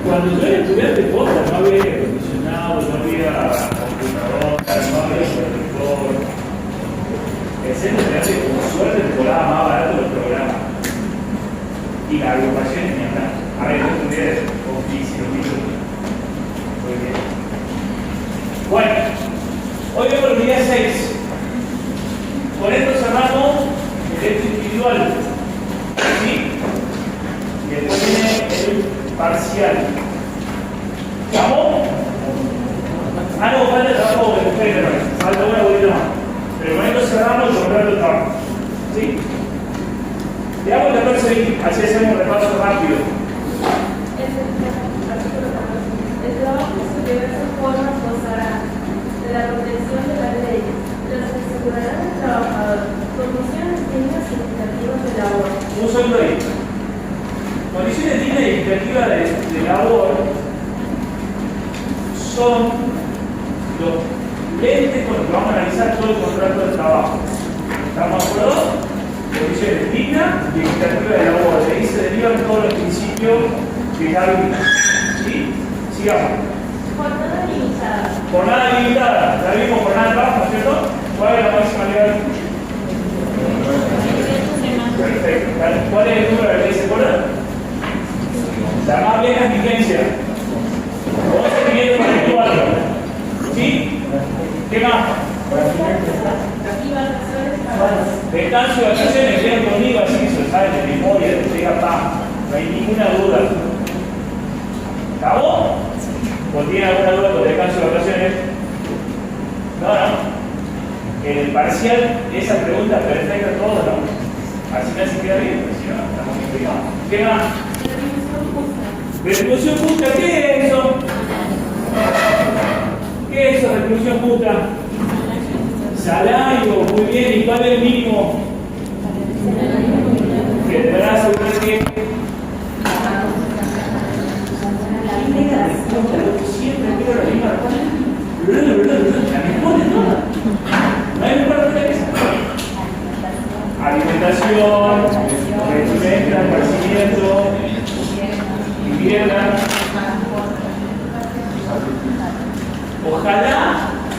Cuando yo era estudiante de posta, no había aire acondicionado, no había computadora, no había monitor. El centro de arte, con suerte, te cobraba más barato los programas. Y las agrupaciones ni hablar. A ver, yo estudié oficio, muy bien. Bueno, hoy vemos el día 6. Con esto cerramos el derecho individual. ¿Sí? Y después viene el parcial. ¿Estamos? Ah, no, falta el trabajo de mujeres, falta una bolita más. Pero con esto cerramos y comprar el trabajo. ¿Sí? Veamos el 14, así hacemos un repaso rápido. El trabajo de diversas formas gozará de la protección de las leyes, de las que asegurarán al trabajador condiciones dignas y equitativas de labor. Un solo ahí. Condiciones dignas y equitativas de labor son los lentes con los que vamos a analizar todo el contrato de trabajo. ¿Estamos de acuerdo? Condiciones dignas y equitativas de labor. De ahí se derivan todos los principios de Darwin. ¿Sí? Sigamos. Jornada limitada. Jornada limitada. Ya vimos jornada de trabajo, ¿no es cierto? ¿Cuál es la máxima legal? Perfecto. ¿Cuál es el número de la ley se acuerda? La más vieja vigencia. 11.544. ¿Sí? ¿Qué más? Descanso y vacaciones, vean conmigo así que se sabe de memoria, de llega paz. No hay ninguna duda. ¿Acabó? ¿O tiene alguna duda con descanso y vacaciones? No. En el parcial, esa pregunta perfecta todo, ¿no? Así casi queda bien, pero si no, estamos bien privados. ¿Qué más? Retribución justa, ¿qué es eso? ¿Qué es eso, retribución justa? Salario, muy bien, ¿y cuál es el mínimo? Que deberá asegurar que siempre quiero la misma la mejor de todas. No hay mejor de esa. Alimentación, vestimenta, esparcimiento, vivienda. Ojalá,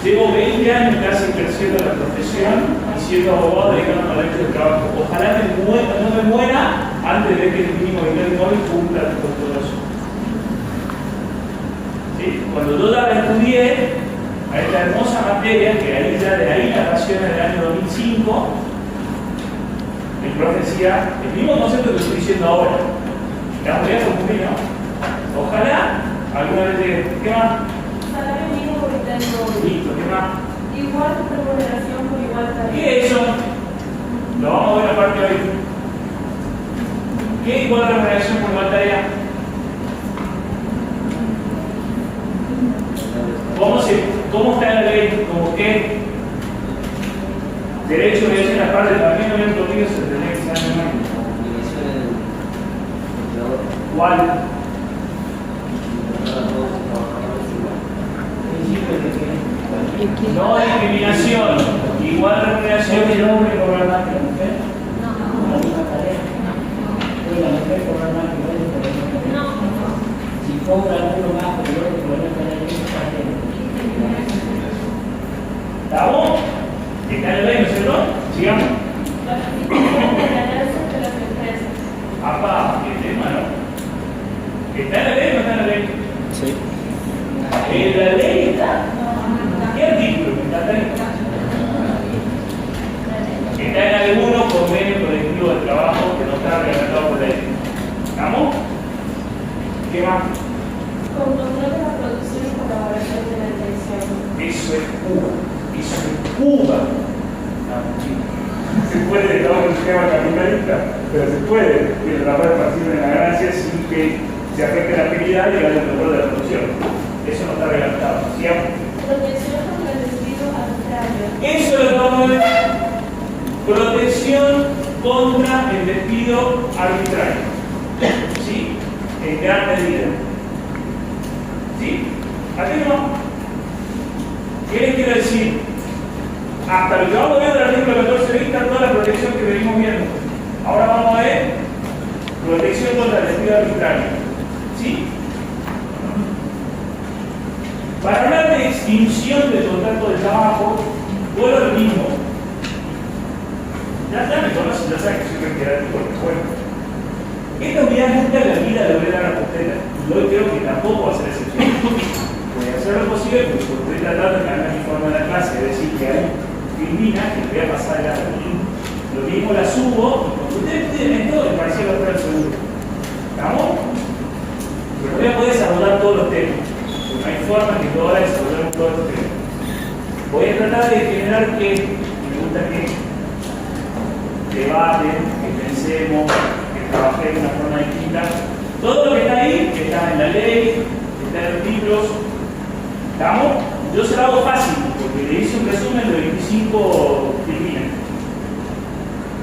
llevo 20 años casi ejerciendo la profesión y siendo abogado dedicándome al derecho del trabajo. Ojalá no me muera antes de que el mínimo vital móvil cumpla con todo eso. ¿Sí? Cuando yo ya la estudié a esta hermosa materia, que ahí ya de ahí la nació en el año 2005, el profe decía el mismo concepto que estoy diciendo ahora. La voy a cumplir, ¿no? Ojalá alguna vez llegue. ¿Qué más? Salario mínimo vital. Listo, ¿qué más? Igual remuneración por igual tarea. ¿Qué es eso? Lo vamos a ver aparte hoy. ¿Qué es igual remuneración por igual tarea? ¿Cómo está la ley? ¿Cómo qué? Derecho, obligación, la parte también no habían contigo, se tendría que ser en el ¿cuál? No discriminación, igual remuneración del hombre cobra más que la mujer. La misma tarea. La mujer cobra más que el hombre. Si cobra uno más que el otro, cobra más que la misma. ¿Estamos? ¿Está en la ley, no es cierto? Sigamos. Apa, qué tema, ¿no? ¿Está en la ley o no está en la ley? Sí. ¿En la ley está? ¿Qué artículo está en la ley? Está en alguno convenio colectivo de trabajo que no está reglamentado por ley. ¿Estamos? ¿Qué más? Con control de la producción y colaboración de la dirección. Eso es Cuba. Eso es Cuba. Se puede trabajar un esquema capitalista, pero se puede trabajar partir de la ganancia sin que se afecte la actividad y el control de la producción. Eso no está reglamentado. ¿Sigamos? Protección contra el despido arbitrario. Eso es lo que vamos a ver. Protección contra el despido arbitrario. ¿Sí? En gran medida. ¿Sí? Aquí no. ¿Qué les quiero decir? Hasta lo que vamos a ver del artículo 14 está toda la protección que venimos viendo. Ahora vamos a ver protección contra el despido arbitrario. ¿Sí? extinción del contrato de trabajo, vuelvo a lo mismo. Ya me conocen, ya saben que soy reiterativo porque bueno. Esta unidad nunca en la vida le voy a dar a la postera. Y hoy creo que tampoco va a ser excepción. Voy a hacer lo posible porque estoy tratando de cambiar mi forma de la clase, es decir, que hay filmina que voy a pasar ya lo mismo la subo, y cuando ustedes piden esto, el parcial va a estar seguro. ¿Estamos? Pero voy a poder desarrollar todos los temas. Porque no hay forma que todas desarrollemos todos los temas. Voy a tratar de generar que, me gusta que debaten, que pensemos, que trabajemos de una forma distinta. Todo lo que está ahí, que está en la ley, que está en los libros, ¿estamos? Yo se lo hago fácil, porque le hice un resumen de 25 disciplinas.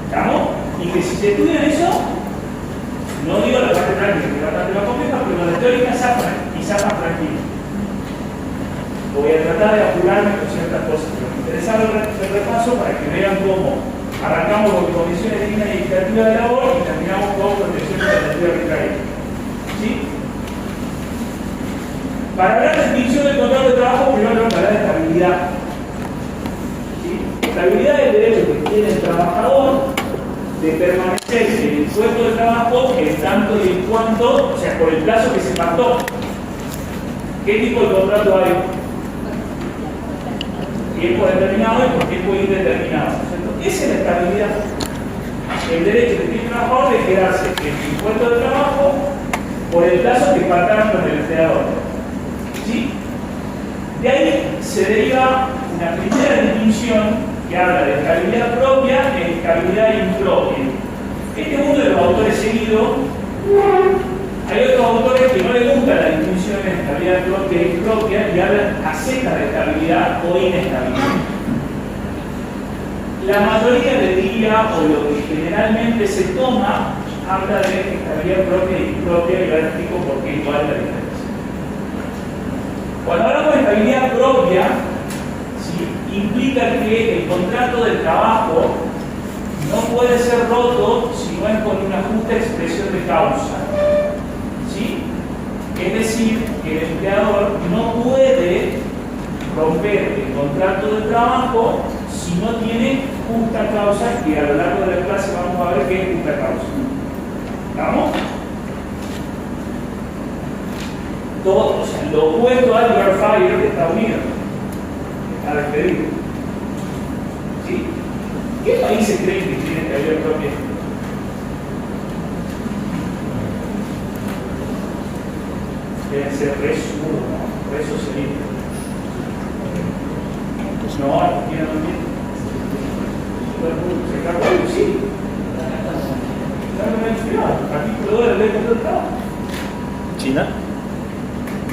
¿Estamos? Y que si se estudian eso, no digo la parte práctica, que es bastante más compleja, pero la teórica quizás más tranquila. Voy a tratar de apurarme con ciertas cosas, pero me interesa el repaso para que vean cómo arrancamos con condiciones dignas y equitativas de labor y terminamos con protección equitativa arbitraria. ¿Sí? Para hablar de extinción del contrato de trabajo, primero tengo que hablar de estabilidad. ¿Sí? Estabilidad es el derecho que tiene el trabajador de permanecer en el puesto de trabajo en tanto y en cuanto, o sea, por el plazo que se pactó. ¿Qué tipo de contrato hay? Tiempo determinado y por tiempo indeterminado. Esa es la estabilidad. El derecho que tiene el trabajador de quedarse en su puesto de trabajo por el plazo que pactaron con el empleador. ¿Sí? De ahí se deriva una primera distinción que habla de estabilidad propia y estabilidad impropia. Este es uno de los autores seguidos. Hay otros autores que no les gusta la distinción de estabilidad propia e impropia y hablan acerca de estabilidad o inestabilidad. La mayoría del día, o lo que generalmente se toma, habla de estabilidad propia e impropia y ahora explico por qué igual la diferencia. Cuando hablamos de estabilidad propia, ¿sí?, implica que el contrato de trabajo no puede ser roto si no es con una justa expresión de causa. ¿Sí? Es decir, que el empleador no puede romper el contrato de trabajo si no tiene justa causa, que a lo largo de la clase vamos a ver qué es justa causa. ¿Estamos? Todo, o sea, lo opuesto al You're Fired de Estados Unidos. Está despedido. ¿Sí? ¿Qué países creen que tienen estabilidad propia? Deben ser re seguros, ¿no? Re socialistas. No, Argentina no tiene. Se carga algo, sí. Artículo 2 de la ley de trabajo. ¿China?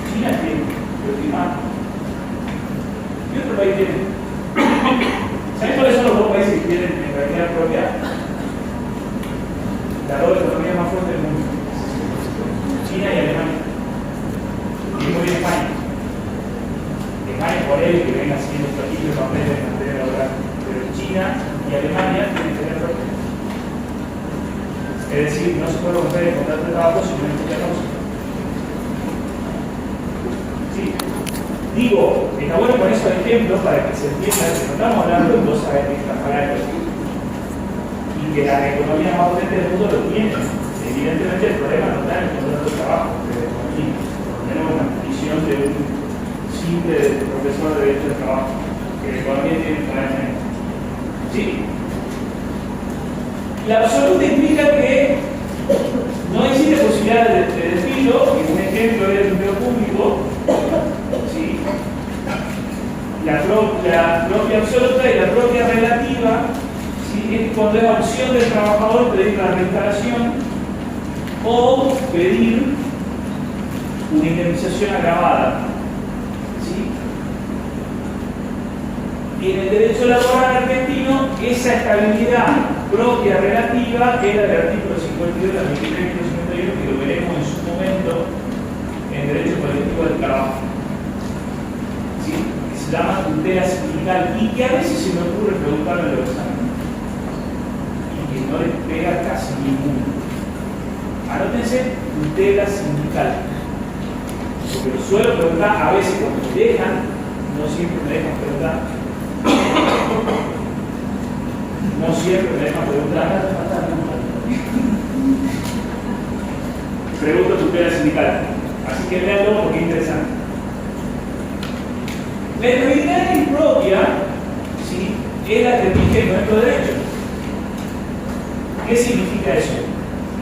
China tiene, pero tiene más. ¿Qué otro país tiene? ¿Saben cuáles son los dos países que tienen estabilidad propia? La dos economía más fuerte del mundo. China y Alemania. Y muy bien España. España por él que venga haciendo platillos papeles de materia laboral. Pero China y Alemania tienen estabilidad propia. Es decir, no se puede romper el contrato de trabajo si no hay justa causa. ¿Sí? Digo, está bueno poner esos ejemplos para que se entienda que no estamos hablando de cosas extrafalarias y que las economías más potentes del mundo lo tienen. Evidentemente el problema no está en el contrato de trabajo de la economía. Tenemos una visión de un simple profesor de derecho de trabajo que la economía tiene que poner en. ¿Sí? La absoluta implica que no existe posibilidad de despido, y un ejemplo es el empleo público. ¿Sí? La propia absoluta y la propia relativa, ¿sí?, es cuando es opción del trabajador pedir la reinstalación o pedir una indemnización agravada. ¿Sí? En el derecho laboral argentino, esa estabilidad propia relativa era del artículo 52 de la 2351, que lo veremos en su momento en derecho colectivo del trabajo. ¿Sí? Que se llama tutela sindical y que a veces se me ocurre preguntarle a los exámenes y que no les pega casi ninguno. Anótense tutela sindical, porque lo suelo preguntar a veces cuando dejan, no no siempre me dejan preguntar. No siempre me dejan preguntar. Pregunto tutela sindical. Así que véanlo porque es interesante. La estabilidad impropia, ¿sí?, es la que rige nuestro derecho. ¿Qué significa eso?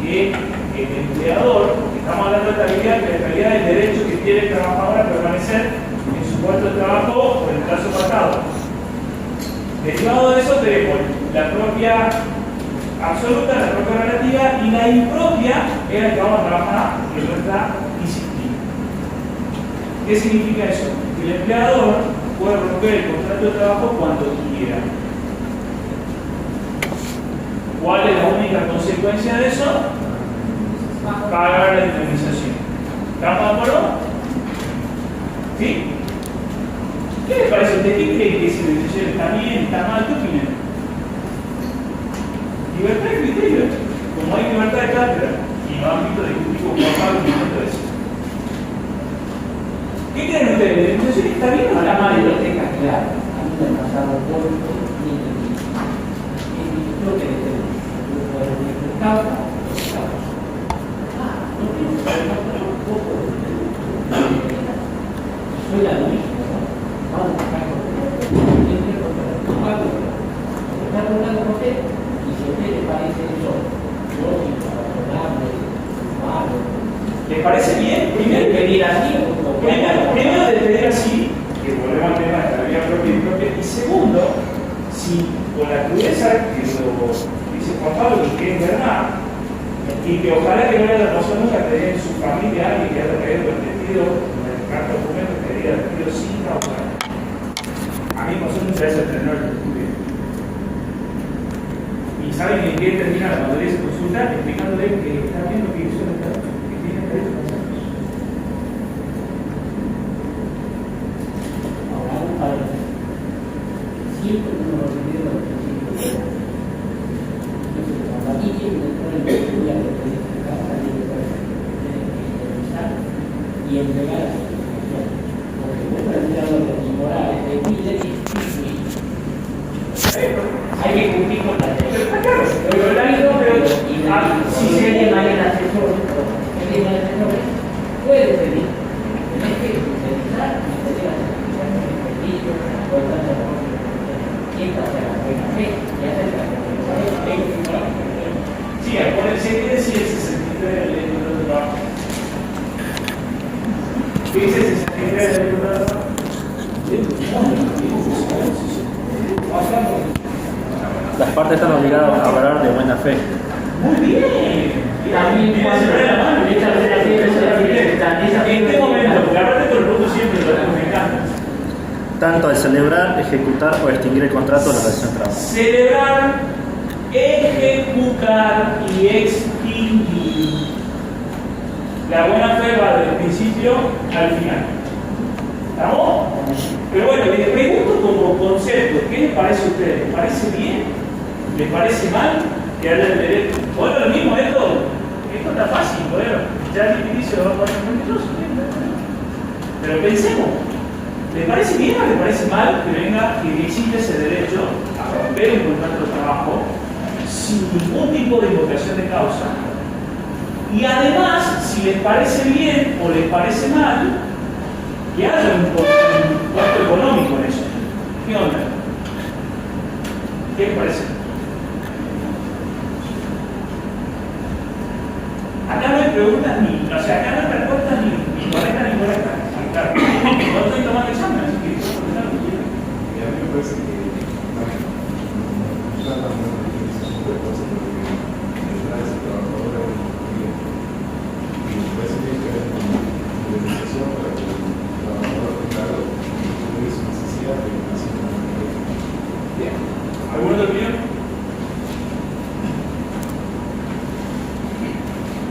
Que el empleador, porque estamos hablando de estabilidad, que la estabilidad es el derecho que tiene el trabajador a permanecer en su puesto de trabajo por el plazo pactado. Derivado de eso tenemos la propia absoluta, la propia relativa, y la impropia es la que vamos a trabajar en nuestra disciplina. ¿Qué significa eso? Que el empleador puede romper el contrato de trabajo cuando quiera. ¿Cuál es la única consecuencia de eso? Pagar la indemnización. ¿Estamos de acuerdo? ¿Sí? ¿Qué les parece a usted? ¿Qué cree que esa indemnización está bien, está mal? ¿Qué opinan? Libertad de criterio. Como hay libertad de cátedra y no ámbito discutivo como Pablo de eso. ¿Qué creen ustedes? ¿La indemnización está bien o está mal? Lo tenga claro. A mí me ha pasado por el instituto que soy la misma, ¿no? Vamos a estar con usted, y si a usted le parece eso, lógico, razonable, malo. ¿Le parece bien? Primero pedir así, primero de pedir así, que volvemos al tema de la vida propia y impropia, y segundo, si con la crudeza que lo dice Juan Pablo, y que es verdad, y que ojalá que no haya razón nunca tener en su familia alguien que haya traído el vestido, el carta documento que diga el vestido sin causa. A mí pasó muchas veces el tenor del estudio. Y saben en qué termina la mayoría de su consulta, explicándole que está bien lo que hizo el Estado, que tiene derechos consagrados. Ahora, un padre, siempre uno lo olvida los principios. Aquí tiene que poner el estudio de cada y entregar a su institución. Porque no es el inmoral, de cuide y hay que cumplir con la ley. Pero el ámbito, Si alguien hay un asesor, puede pedir. Tenés que utilizar y pedir la certificación de servicio, por tanto, siempre hacer la buena fe y hacer la certificación. sí, al ponerse quiere decir el 63 de la ley de contrato de trabajo. ¿Qué dice el 63 de la ley de contrato de trabajo? Las partes están obligadas a hablar de buena fe. Muy bien. También cuando la mano. ¿En qué momento? Porque aparte te lo pregunto siempre, me encanta. Tanto al celebrar, ejecutar o extinguir el contrato de la relación de trabajo. Celebrar, ejecutar y extinguir. La buena fe va del principio al final. ¿Estamos? Pero bueno, les pregunto como concepto, ¿qué les parece a ustedes? ¿Les parece bien? ¿Les parece mal que haya el derecho? Bueno, lo mismo, esto está fácil, bueno, ya el inicio va a poner muy pero pensemos, ¿les parece bien o les parece mal que venga y existe ese derecho a romper un contrato de trabajo sin ningún tipo de invocación de causa? Y además, si les parece bien o les parece mal, que haya un costo económico en eso. ¿Qué onda? ¿Qué les parece? Acá no hay preguntas ni, o sea, acá no hay respuestas ni correctas ni incorrectas. Claro, no estoy tomando examen, así que puedo contestar lo que quiera. Y a mí me parece que no tratan de utilización de cosas porque detrás de ese trabajador es un cliente. Y me parece que hay que haber una indemnización para que el trabajador afectado tuviera su necesidad de hacer una indemnización. Bien. ¿Alguna otra opinión?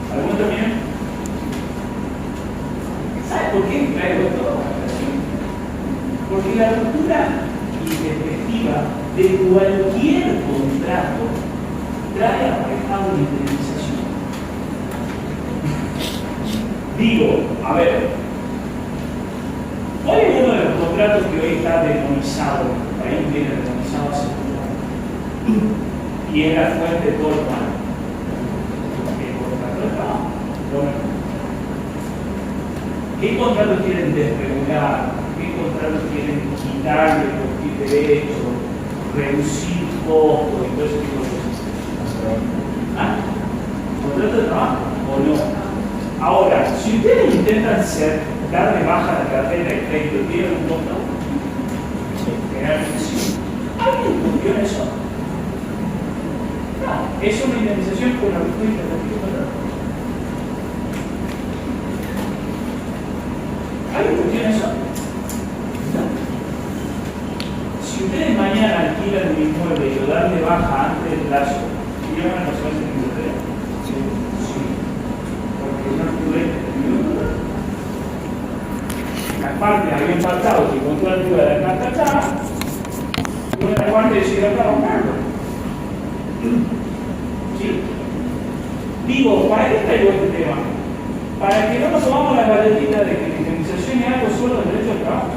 ¿Alguna otra opinión? ¿Sabe por qué traigo esto? Porque la ruptura intempestiva de cualquier contrato trae aparejado una indemnización. Digo, a ver, ¿cuál es uno de los contrato que hoy está demonizado, ahí viene demonizado hace mucho años, y es la fuente de todo el mal. El contrato de trabajo. ¿Qué contratos quieren desregular? ¿Qué contratos quieren quitarle cualquier derecho, reducir costos y todo ese tipo de cosas? ¿Ah? ¿Contrato de trabajo o no? Ahora, si ustedes intentan dar de baja la cartera de crédito, ¿tienen un costo? Generalmente sí. ¿Alguien cuestiona eso? No, es una indemnización por la ruptura interpretativa de contrato. ¿Alguien cuestiona eso? No. Si ustedes mañana alquilan un inmueble y lo dan de baja antes del plazo, ¿llevan a los meses de interés? Sí. Porque no tuve las partes habían faltado que con toda la ayuda de la carta acá, y una parte decidió trabajarlo. ¿Sí? Digo, ¿para qué traigo este tema? Para que no nos tomamos la galletita de que la indemnización es algo solo del derecho al trabajo.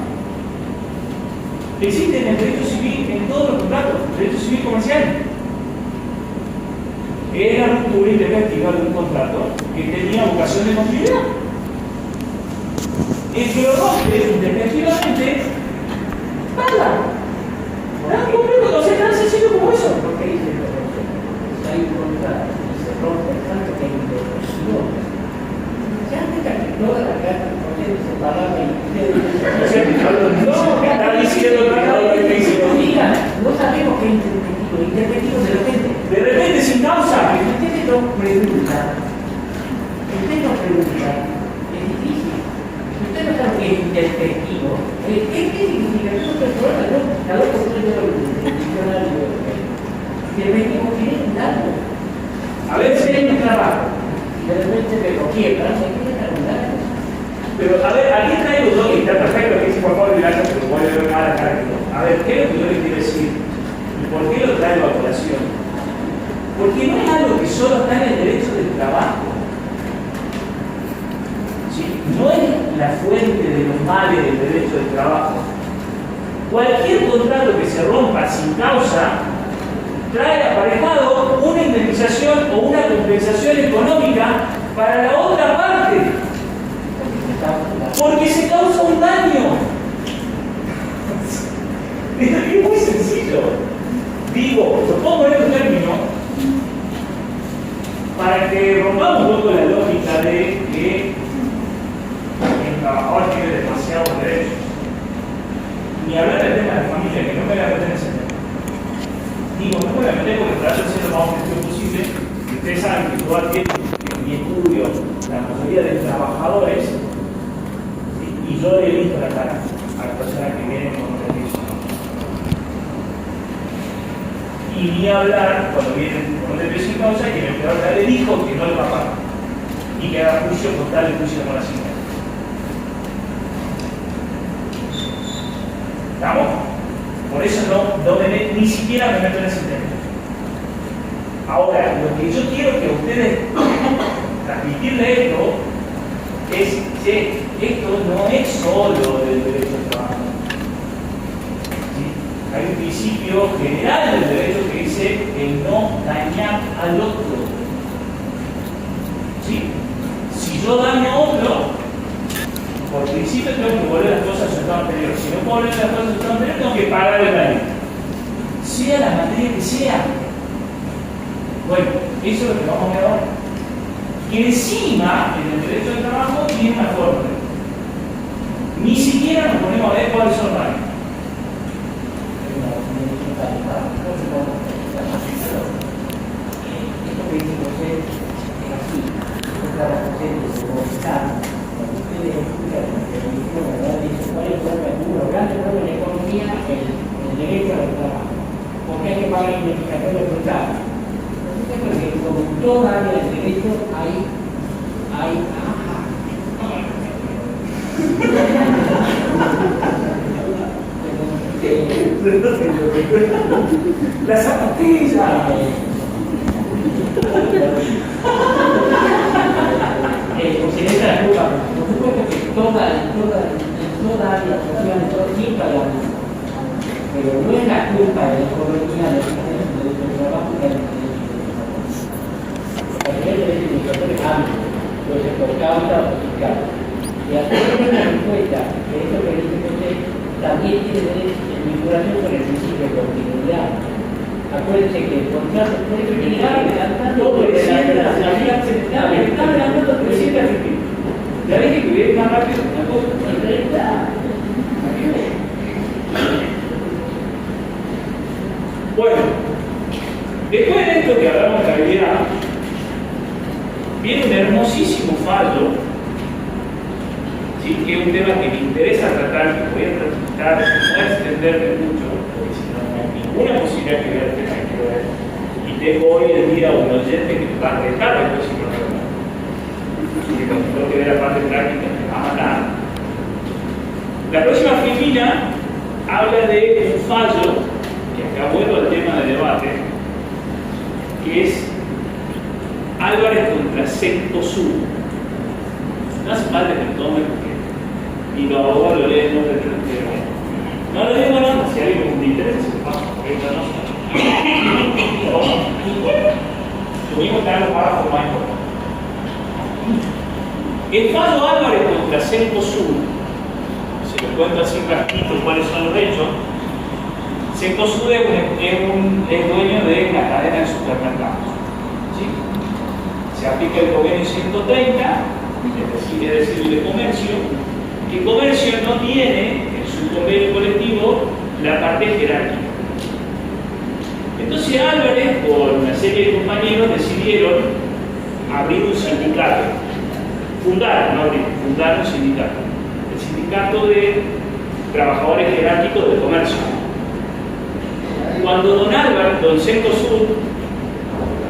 Existe en el derecho civil, en todos los contratos, derecho civil comercial. Era ruptura intempestiva de un contrato que tenía vocación de continuidad. El que lo rompe intempestivamente, paga. No sé tan sencillo como eso. ¿Por qué dice que hay un contrato y se rompe tanto que hay indemnización? Se han que toda la carta por qué se pagaba y No, está diciendo no sabemos qué es intempestivo de repente sin causa. Usted nos pregunta, es difícil. Usted no sabe qué es intempestivo. ¿Qué significa? Eso es la otra cosa del diccionario. Intempestivo quiere un dato. A veces tiene un trabajo y de repente me lo quiebra, se quiere cargar. pero a ver, aquí traigo dos y está perfecto que dice por favor gracias, pero voy a ver más la cara que no. A ver, ¿qué es lo que yo les quiero decir? ¿Y por qué lo traigo a colación? Porque no es algo que solo está en el derecho del trabajo. ¿Sí? No es la fuente de los males del derecho del trabajo. Cualquier contrato que se rompa sin causa trae aparejado una indemnización o una compensación económica para la otra parte. Porque se causa un daño. Es muy sencillo. Digo, lo pongo en un término para que rompamos un poco la lógica de que el trabajador tiene demasiados derechos. Ni hablar del tema de familia, que no me voy a meter en ese tema. Digo, no me voy a meter porque trato de ser lo más objetivo posible. Y ustedes saben que yo atiendo en mi estudio la mayoría de trabajadores, ¿sí? Y yo le he visto la cara a las personas que vienen con derechos. Y ni hablar cuando vienen con un derecho sin causa y el empleador ya le dijo que no le va a pagar y que haga juicio con tal de juicio con la cinta. ¿Estamos? Por eso ni siquiera me meto en ese tema. Ahora, lo que yo quiero que ustedes transmitirle esto es que esto no es solo del derecho al trabajo. Hay un principio general del derecho que dice el no dañar al otro. ¿Sí? Si yo daño a otro, por principio tengo que volver las cosas a su estado anterior. Si no puedo volver las cosas a su estado anterior, tengo que pagar el daño. Sea la materia que sea. Bueno, eso es lo que vamos a ver ahora. Y encima, en el derecho del trabajo, tiene una fórmula. Ni siquiera nos ponemos a ver cuáles son los daños. Esto que dice José es así. Cada José de Bogotá, cuando ustedes escuchan la televisión, ¿verdad? Dice cuál es uno grande problema en la economía, el derecho al trabajo. Porque hay que pagar indemnizaciones brutales. Entonces, porque como en toda área del derecho hay La zapatilla. Considera la culpa, por supuesto que toda todas las acciones, sin pagar. Pero no es la culpa de la economía de del trabajo que hay en el derecho. A nivel de indicadores amplios, puede ser por causa o por fiscal. Y hacer una respuesta que eso que dice José también tiene vinculación con el principio de continuidad. Acuérdense que el contrato puede terminar adelantando está adelantando 300 argentinos. Ya dije que voy a ir más rápido que una cosa. Bueno, después de esto que hablamos de la habilidad, viene un hermosísimo fallo, ¿sí? Que es un tema que me interesa tratar, que voy a tratar, no extenderme mucho, porque si no hay ninguna posibilidad que vea el tema que quiero ver. Y tengo hoy en día un oyente que me va a retar después si no lo veo. Y cuando tengo que ver la parte práctica me va a matar. La próxima filmina habla de un fallo, que acá vuelvo al tema de debate, que es Álvarez contra Cencosud. No hace falta que lo tomen porque ni los abogados lo leen, no lo digo, no, si hay algo que me interesa, se lo paso, porque esto no. Tuvimos que dar un párrafo más importante. El fallo Álvarez contra Cencosud, se lo cuento así rapidito cuáles son los hechos. Cencosud es dueño de la cadena de supermercados. ¿Sí? Se aplica el convenio 130, es decir, el de comercio, que comercio no tiene en su convenio colectivo la parte jerárquica. Entonces Álvarez, con una serie de compañeros, decidieron abrir un sindicato. Fundar un sindicato. El sindicato de trabajadores jerárquicos del comercio. Cuando don Cencosud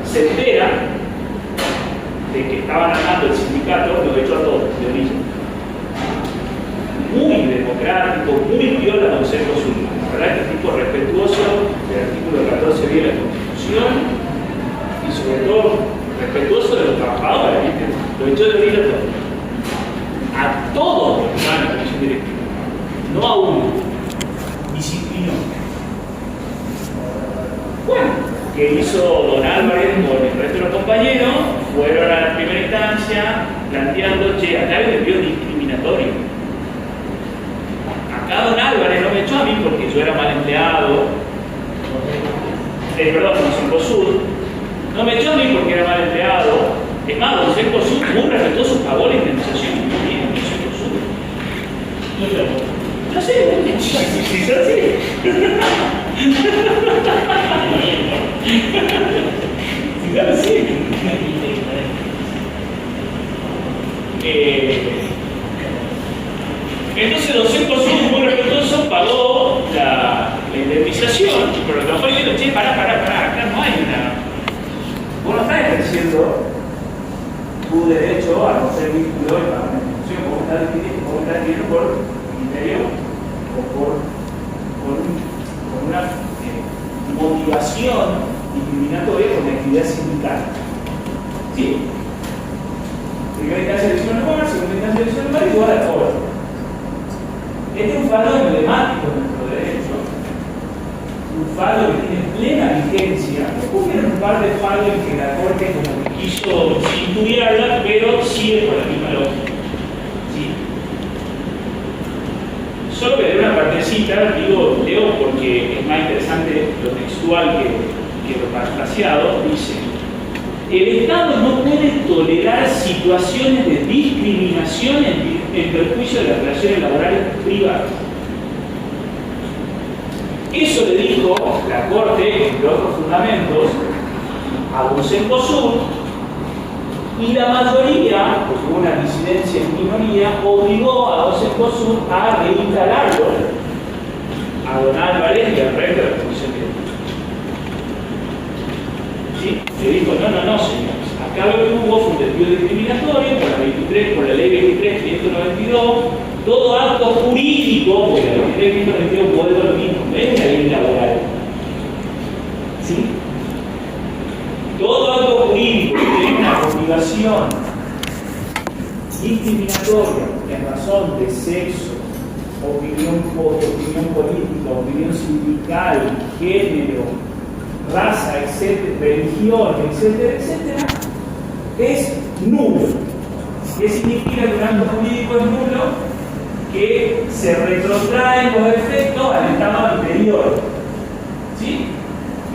se entera de que estaban armando el sindicato, lo echó a todos de origen. Muy democrático, muy viola don Cencosud. La verdad que es tipo respetuoso del artículo 14 de la Constitución y sobre todo respetuoso de los trabajadores. ¿Viste? Lo echó de origen a todos. A todos los que estaban en la comisión directiva. No a uno. Disciplinó. Bueno, ¿qué hizo don Álvarez con el resto de los compañeros? Fueron a la primera instancia planteando, che, acá hay un envío discriminatorio. Acá don Álvarez no me echó a mí porque yo era mal empleado. Perdón, don Cencosud. No me echó a mí porque era mal empleado. Es más, don Cencosud muy respetuoso pagó la indemnización. Bien, don Cencosud. No sé, si son así. Claro, sí. Entonces don Cencosud, muy respetuoso, pagó la indemnización, pero los trabajadores dijeron, che, pará, acá no hay una. Vos no estás ejerciendo tu derecho a no ser vínculo en la institución, vos estás adquiriendo por criterio o por una motivación discriminatoria por la actividad sindical. ¿Sí? Primera instancia de elección normal, segunda instancia de elección normal, igual a todo. Este es un fallo emblemático de nuestro derecho, un fallo que tiene plena vigencia. Después vienen un par de fallos en que la Corte como que quiso estudiarla, pero sigue con la misma lógica. ¿Sí? Solo que de una partecita, digo, leo porque es más interesante lo textual que lo parafraseado, dice: el Estado no puede tolerar situaciones de discriminación en perjuicio de las relaciones laborales privadas. Eso le dijo la Corte, entre otros fundamentos, a don Cencosud, y la mayoría, porque hubo una disidencia en minoría, obligó a don Cencosud a reinstalarlo a don Álvarez y al resto de la comisión directiva. ¿Sí? Le dijo, no, señores. Acá lo que hubo fue un desvío discriminatorio por la ley 23.592, todo acto jurídico, porque la ley 23.592 vuelve a lo mismo, no es una ley laboral. ¿Sí? Todo acto jurídico que tiene una motivación discriminatoria en razón de sexo, opinión política, opinión sindical, género, raza, etcétera, religión, etcétera, etcétera, es nulo. ¿Qué significa que un acto jurídico es nulo? Que se retrotraen los efectos al estado anterior. ¿Sí?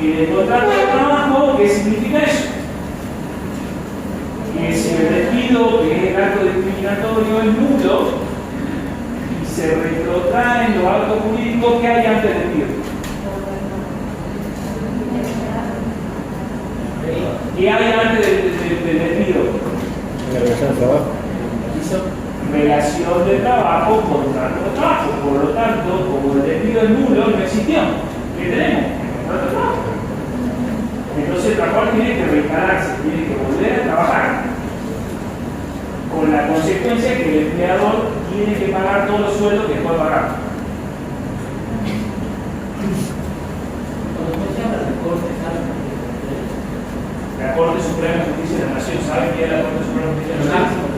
Y en el contrato de trabajo, ¿qué significa eso? Que si el despido, que es el acto discriminatorio, es nulo, y se retrotraen los actos jurídicos que hay antes del despido. ¿Qué hay antes del despido? La relación de trabajo. Relación de trabajo, contrato de trabajo. Por lo tanto, como el despido es nulo, no existió. ¿Qué tenemos? El contrato de trabajo. Entonces el trabajador tiene que reinstalarse, tiene que volver a trabajar. Con la consecuencia que el empleador tiene que pagar todos los sueldos que puede pagar. La Corte Suprema de Justicia de la Nación, ¿saben qué es la Corte Suprema de Justicia de la Nación?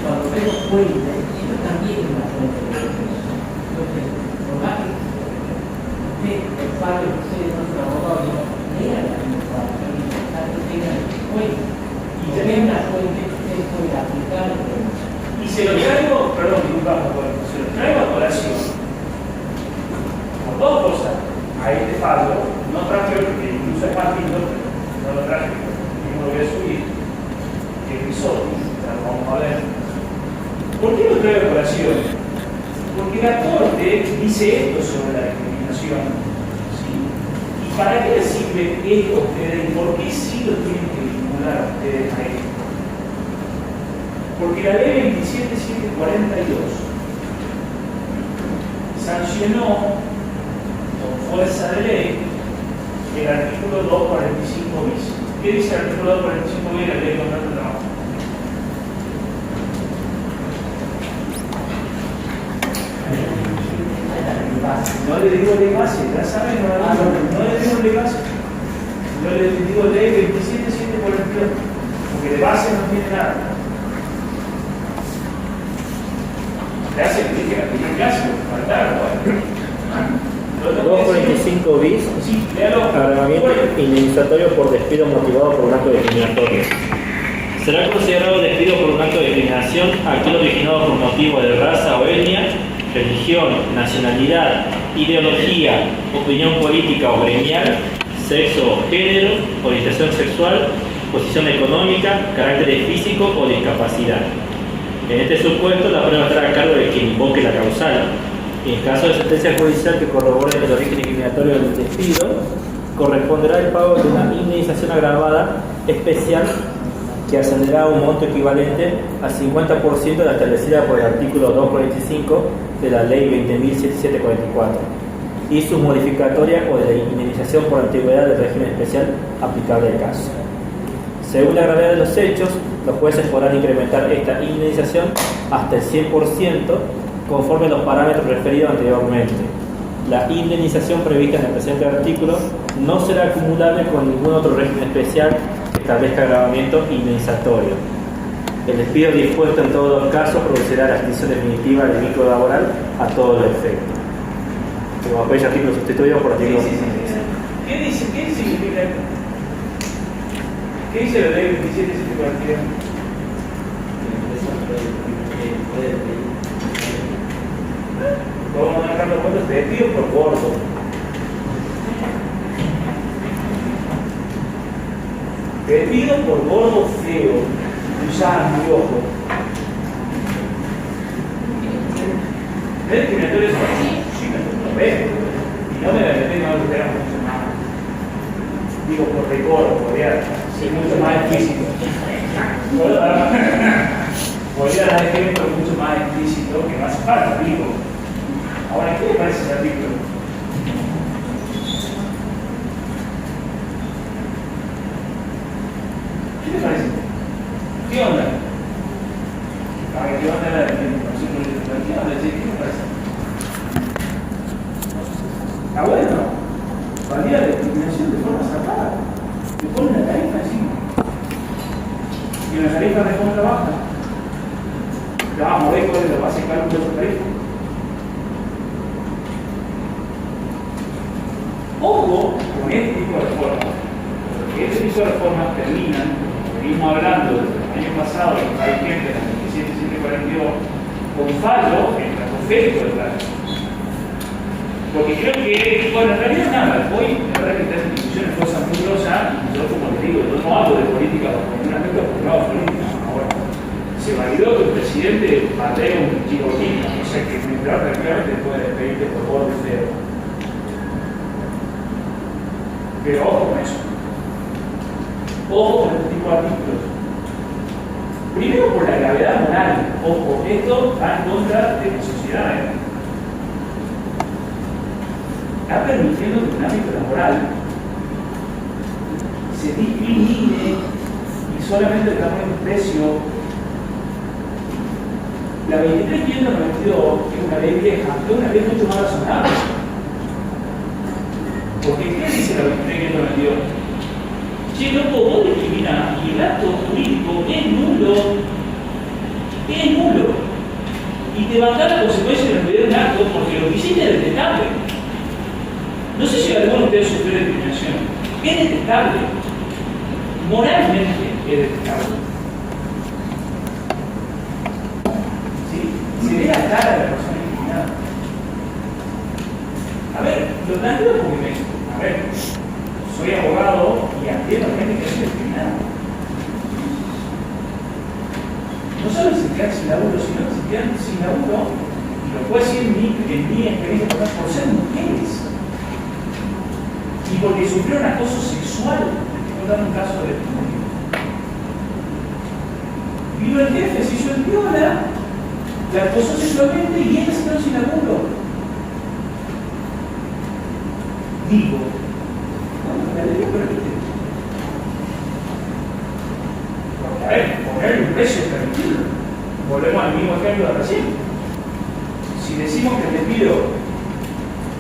Cuando vemos fuente, eso también es una fuente de derechos. Entonces, por más que el padre de ustedes no es un abogado, lean la información y tengan fuente. Y tengan una fuente que ustedes pueden aplicar. Y se lo traigo, perdón, se lo traigo a colación. Por dos cosas. A este Pablo, no traje otro, que incluso es más lindo, pero no lo traje, no lo voy a subir. Episodio, vamos a ver. ¿Por qué lo traigo a colación? Porque la Corte dice esto sobre la discriminación. ¿Sí? ¿Y para qué les sirve esto a ustedes? ¿Y por qué sí lo tienen que vincular a ustedes a esto? Porque la ley 27742 sancionó con fuerza de ley el artículo 245 bis. ¿Qué dice el artículo 245 bis de la ley de contrato de trabajo? No le digo ley base, ya saben, no le digo ley base. Yo le digo ley 27742, porque de base no tiene nada. Le hace que dije la primera clase, faltaron, 245 bis, sí, léalo. agravamiento indemnizatorio por despido motivado por un acto discriminatorio. Será considerado despido por un acto de discriminación aquel originado por motivo de raza o etnia, religión, nacionalidad, ideología, opinión política o gremial, sexo o género, orientación sexual, posición económica, carácter físico o discapacidad. En este supuesto, la prueba estará a cargo de quien invoque la causal. Y en caso de sentencia judicial que corrobore el origen discriminatorio del despido, corresponderá el pago de una indemnización agravada especial que ascenderá a un monto equivalente al 50% de la establecida por el artículo 245 de la Ley 20.7744 y su modificatoria o de la indemnización por antigüedad del régimen especial aplicable al caso. Según la gravedad de los hechos, los jueces podrán incrementar esta indemnización hasta el 100% conforme a los parámetros referidos anteriormente. La indemnización prevista en el presente artículo no será acumulable con ningún otro régimen especial que establezca agravamiento indemnizatorio. El despido dispuesto en todos los casos producirá la extinción definitiva del vínculo laboral a todos los efectos. Como apoyo artículo sustituido por artículo. Sí. ¿Qué dice? ¿Qué significa esto? ¿Qué dice la ley 27742? Vamos a dejar los cuentos de despido por gordo. Despido por gordo feo, usar anteojo. ¿Es discriminatorio eso? Sí, me lo veo. Y no me la metí, no lo esperamos mucho más. Digo, por rigor, podría ser mucho más explícito. Podría dar ejemplos mucho más explícitos que no hace falta, digo. Ahora, ¿qué le parece ese artículo? ¿Qué le parece? ¿Qué onda? A ver, ¿qué onda la información política? ¿Qué onda? ¿Qué le parece? Está bueno. Valía la discriminación de forma sacada. Le ponen la tarifa encima. Y la tarifa de contra baja. Ya vamos a ver cuál es la base de cálculo de esa tarifa. Ojo con este tipo de reformas, porque este tipo de reformas terminan, como venimos hablando desde el año pasado, en hay gente en la 27.742, con fallo en el efecto del plan. Porque creo que, bueno, en realidad nada, hoy la verdad que estas instituciones fuerzan muy grosas, y yo como les digo, yo no hablo de política como un aspecto porque no hago política. Ahora, se validó que el presidente patea un chicotín, o sea que mientras tranquilamente puede despedirte por gordo y feo. Pero ojo con eso. Ojo con este tipo de artículos. Primero por la gravedad moral. Ojo, esto va en contra de la sociedad. Está permitiendo que en el ámbito laboral se discrimine y solamente le damos un precio. La 23.592 es una ley vieja, es una ley mucho más razonable. Porque ¿qué dice la 23.592? Che, loco, vos discriminás y el acto jurídico es nulo. Es nulo. Y te va a dar la consecuencia de realidad de un acto porque lo que hiciste es detestable. No sé si alguno de ustedes sufrió discriminación. Es detestable. Moralmente es detestable. ¿Sí? Se ve la cara de la persona discriminada. A ver, lo planteo porque a ver, soy abogado y atiendo a gente que ha sido discriminada. No solo se quedan sin laburo, sino que se quedan sin laburo, y lo puedo decir en mi experiencia por ser mujeres. Y porque sufrieron acoso sexual. Estoy dando un caso de vino el jefe, se hizo el viola, la acosó sexualmente y él se quedó sin laburo. Digo, bueno, la ley lo permite. Porque, a ver, poner un precio es permitido. Volvemos al mismo ejemplo de recién. Si decimos que el despido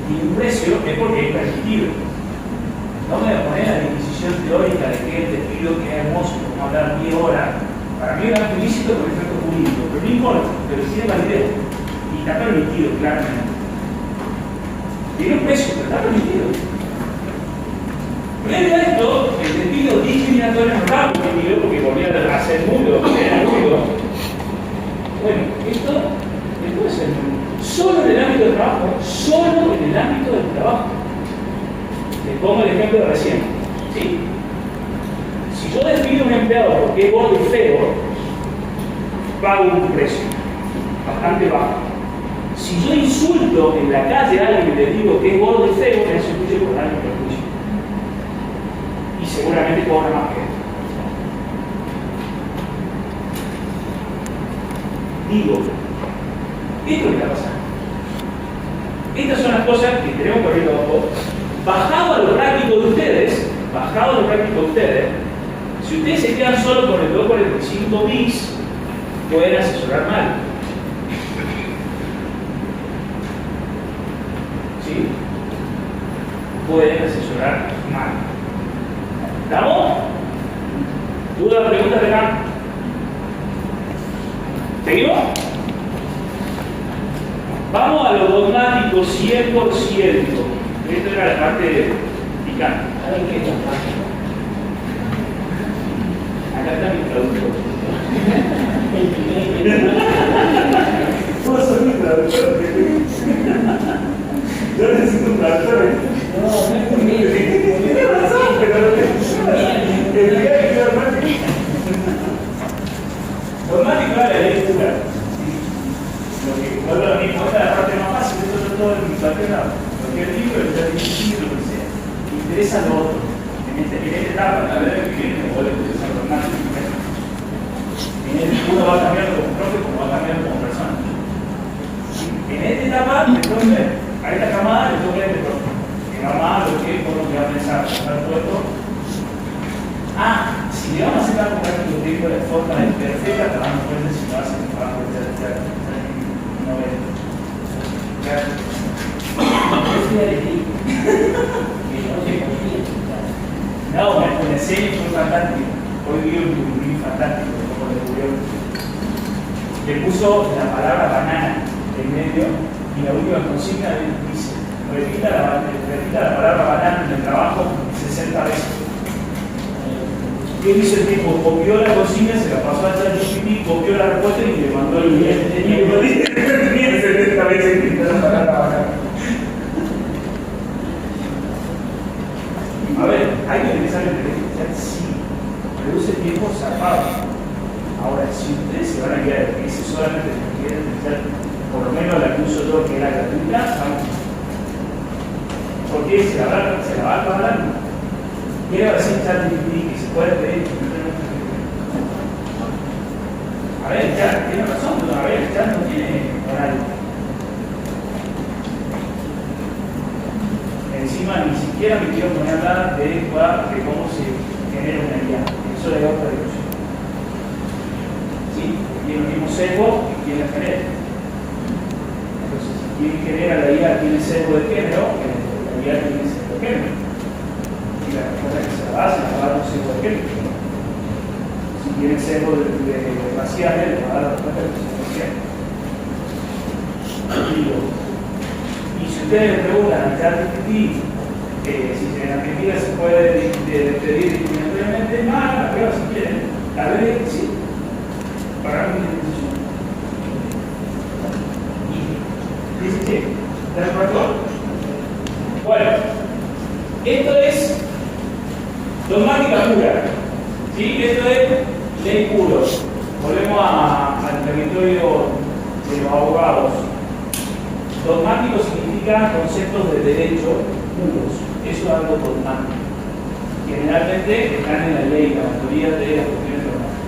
tiene un precio, es porque es permitido. No me voy a poner la disquisición teórica de que el despido que es hermoso, como hablar 10 horas. Para mí es un ilícito por efecto jurídico, pero no importa, pero tiene validez. Y está permitido, claramente. Tiene un precio, pero está permitido. Previo a esto, el despido discriminatorio no estaba permitido porque volvía a ser nulo, era nulo. Bueno, esto puede ser nulo. Solo en el ámbito del trabajo, solo en el ámbito del trabajo. Les pongo el ejemplo de recién. ¿Sí? Si yo despido a un empleado porque es gordo y feo, pago un precio bastante bajo. Si yo insulto en la calle a alguien y le digo que es gordo y feo, me hace un juicio por daño y perjuicio. Y seguramente cobra más que esto. Digo, esto es lo que está pasando. Estas son las cosas que tenemos que abrir los ojos. Bajado a lo práctico de ustedes, si ustedes se quedan solo con el 245 bis, pueden asesorar mal. ¿Sí? Pueden asesorar mal. ¿Estamos? ¿Dudas, preguntas de acá? ¿Seguimos? Vamos a lo dogmático 100%. Esto era la parte picante. ¿Saben qué es dogmático? Acá está mi traductor. ¿Cómo soy mi traductor? Yo necesito un traductor. No, no es muy bien. Tienes razón, pero el día que yo dogmático. Dogmático era la ley pura. Lo que vuelve a mí, esta es la parte más fácil, esto es todo en cualquier lado. Lo que el libro, el difícil, lo que sea. Me interesa lo otro. En esta etapa, la verdad que viene, me vuelve a interesar dogmático. Uno va cambiando como profe, como va cambiando como persona. En esta etapa, entonces, a esta camada le toca este profe. Que va más lo que por lo que va a pensar, todo esto. Si le vamos a hacer algo práctico de forma perfecta, te damos cuenta si no hacen trabajo de no ves. Yo fui a elegir. Que no se confía. No, el diseño fue fantástico. Hoy vi un currículum fantástico, como lo descubrió. Le puso la palabra banana en medio y la última consigna dice: repita la palabra banana en el trabajo 60 veces. ¿Qué dice el tipo? Copió la consigna, se la pasó a ChatGPT, copió la respuesta y le mandó el video. Tiene 70 veces escrita la palabra banana. A ver, hay que utilizar la inteligencia artificial, sí. Reduce el tiempo zarpado. Ahora, si ustedes se van a quedar en ese solamente la inteligencia artificial, por lo menos la que uso yo, que era gratuita, vamos. Porque se la va a pagar. ¿Qué le va a decir ChatGPT que se puede pedir? A ver, el chat tiene razón, pero a ver, el chat no tiene horario. Encima ni siquiera me quiero poner a hablar de cómo se genera una IA. Eso le da otra discusión. ¿Sí? Tiene el mismo sesgo que quien la genera. Entonces, si quien genera la IA tiene sesgo de género, la IA tiene sesgo de género. Y la respuesta que se la va a dar un sesgo de género. Si tiene sesgo de racial, le va a dar la respuesta de sesgo racial. Y si ustedes le preguntan al ChatGPT si en Argentina se puede despedir discriminatoriamente, la prueba si quieren. A ver, sí. Para mi decisión. Y dice, sí, ¿de acuerdo? Bueno, esto es dogmática pura. ¿Sí? Esto es ley puro. Volvemos al territorio de los abogados. Dogmático significa conceptos de derecho puros. Eso es algo dogmático. Generalmente están en la ley, la mayoría de las cuestiones dogmáticas.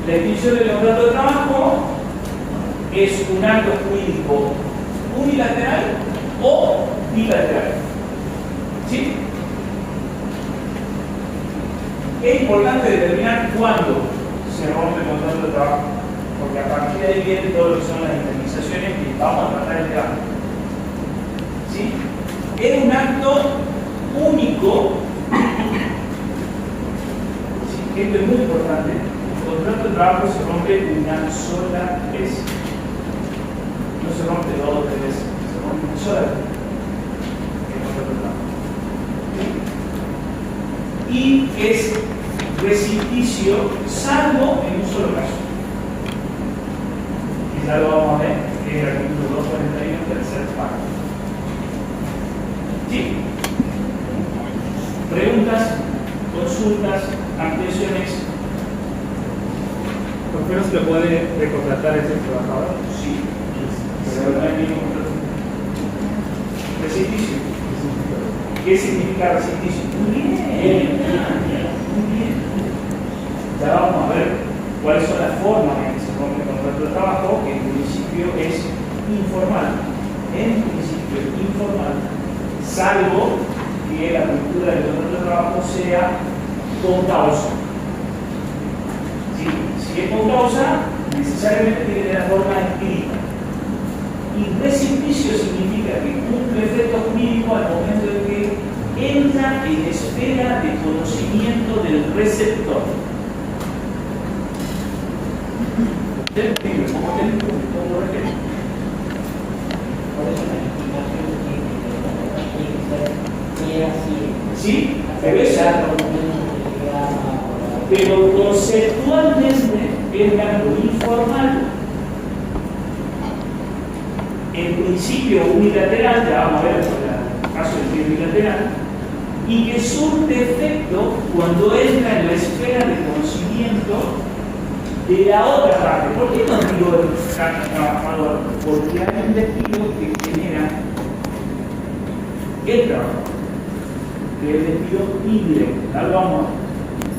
La definición del contrato de trabajo es un acto jurídico unilateral o bilateral. ¿Sí? Es importante determinar cuándo se rompe el contrato de trabajo, porque a partir de ahí viene todo lo que son las indemnizaciones que vamos a tratar el tema. ¿Sí? Es un acto único. ¿Sí? Esto es muy importante. El contrato de trabajo se rompe una sola vez. No se rompe 2 o 3 veces, se rompe una sola vez. El contrato de trabajo. ¿Sí? Y es rescinditorio, salvo en un solo caso. Y ya lo vamos a ver, que es el artículo 241, tercer párrafo. ¿Sí? Preguntas, consultas, ampliaciones. ¿Por qué no se le puede recontratar a ese trabajador? Sí, pero no hay ningún contrato. Rescinditorio. ¿Qué significa rescinditorio? Muy bien. Ya vamos a ver cuáles son las formas en que se rompe el contrato de trabajo, que en principio es informal. En principio es informal, salvo que la ruptura del contrato de trabajo sea con causa. Si es con causa, necesariamente tiene que tener forma escrita. Y rescindicio significa que cumple efecto jurídico al momento de que entra en esfera de conocimiento del receptor. Por eso la estimación tiene que ser así. ¿Sí? Pero conceptualmente es algo informal. En principio unilateral, ya vamos a ver el caso de unilateral, y que surte efecto cuando entra en la esfera de conocimiento de la otra parte. ¿Por qué no digo el trabajador? Porque hay un despido que genera el trabajo, que es el despido indirecto. Tal vamos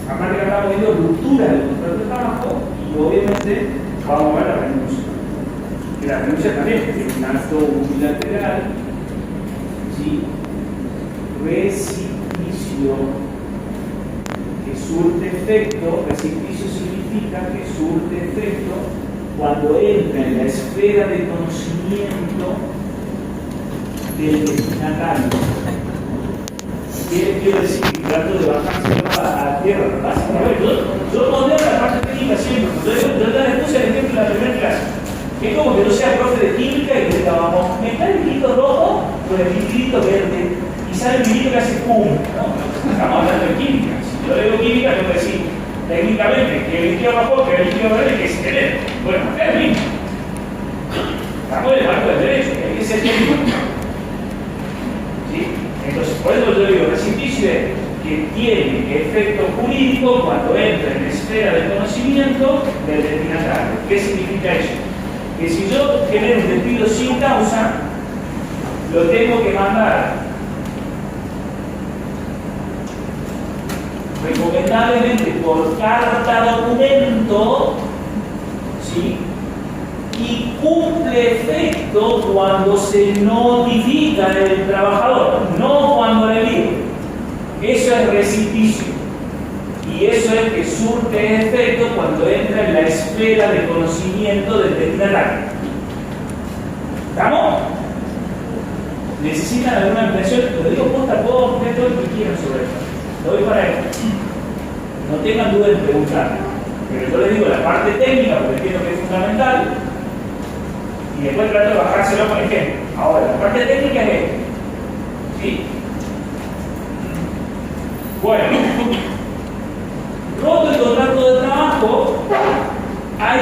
a aparte que acá hemos visto ruptura del contrato de trabajo y obviamente vamos a ver la renuncia. Que la renuncia también es un acto unilateral, ¿sí? Rescindicio, que surte efecto. Rescindicio significa que surte efecto cuando entra en la esfera de conocimiento del destinatario. ¿Qué quiero decir? Trato de bajarse a la tierra. A ver, yo pondré la parte técnica siempre. Yo le puse el ejemplo en la primera clase. Es como que no sea profe de química y que diga, vamos, me está el hilito rojo con el hilito verde y sale el hilito que hace pum. No, estamos hablando de química. Si yo digo química, tengo que decir técnicamente que el líquido rojo, que el líquido verde, que es tener. Bueno, es el mismo. Estamos en el marco del derecho, que hay que ser técnico. ¿Sí? Entonces, por eso yo digo, recipicio es que tiene efecto jurídico cuando entra en la esfera de conocimiento del destinatario. ¿Qué significa eso? Que si yo genero un despido sin causa, lo tengo que mandar recomendablemente por carta documento, ¿sí? Y cumple efecto cuando se notifica del trabajador, no cuando le digo. Eso es recipicio. Y eso es que surte efecto cuando entra en la esfera de conocimiento del destinatario. ¿Estamos? ¿Necesitan alguna impresión? Lo digo posta, puedo poner todo lo que quieran sobre esto. Lo doy para esto. No tengan duda en preguntar. Pero yo les digo la parte técnica, porque entiendo que es fundamental, y después trato de bajárselo con ejemplo. Ahora, la parte técnica es esto. ¿Sí? Bueno. Roto el contrato de trabajo, hay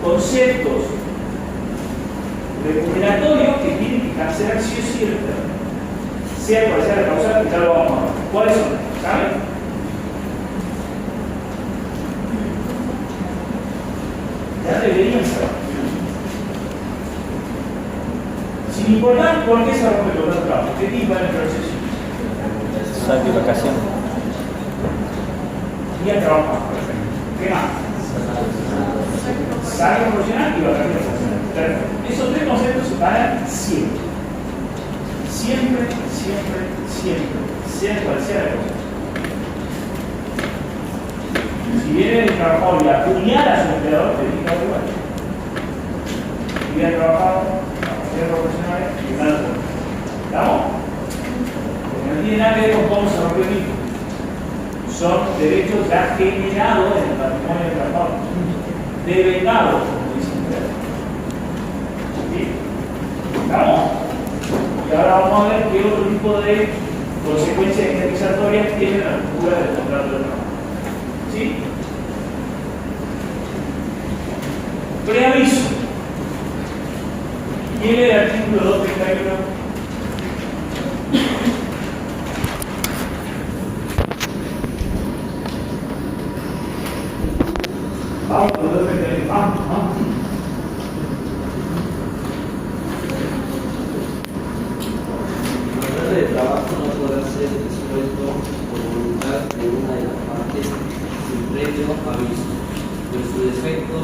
conceptos recuperatorios que tienen que cancelar sí o sí el término. Sea cual sea la causa, que ya lo vamos a ver. ¿Cuáles son? ¿Saben? Ya deberían saber. Sin importar por qué se rompe el contrato de trabajo, qué tipo de proceso. Satisfacción. Y el trabajo, por ejemplo. ¿Qué más? Salario profesional y vacaciones profesionales. Perfecto. Esos tres conceptos se pagan siempre. Siempre, siempre, siempre. Sea cual sea la cosa. Si viene el trabajador y apuñala a su empleador, te dice igual. Si viene el trabajador, vacaciones profesionales y nada. ¿Estamos? Porque no tiene nada que ver con cómo se rompió el mismo. Son derechos ya generados en el patrimonio del trabajador, devengados, como dicen ustedes. ¿Sí? ¿Estamos? Y ahora vamos a ver qué otro tipo de consecuencias indemnizatorias tiene la ruptura del contrato de trabajo. ¿Sí? Preaviso. Tiene el artículo 231. Vamos, vamos. El contrato de trabajo no podrá ser disuelto por voluntad de una de las partes sin previo aviso. Por su defecto,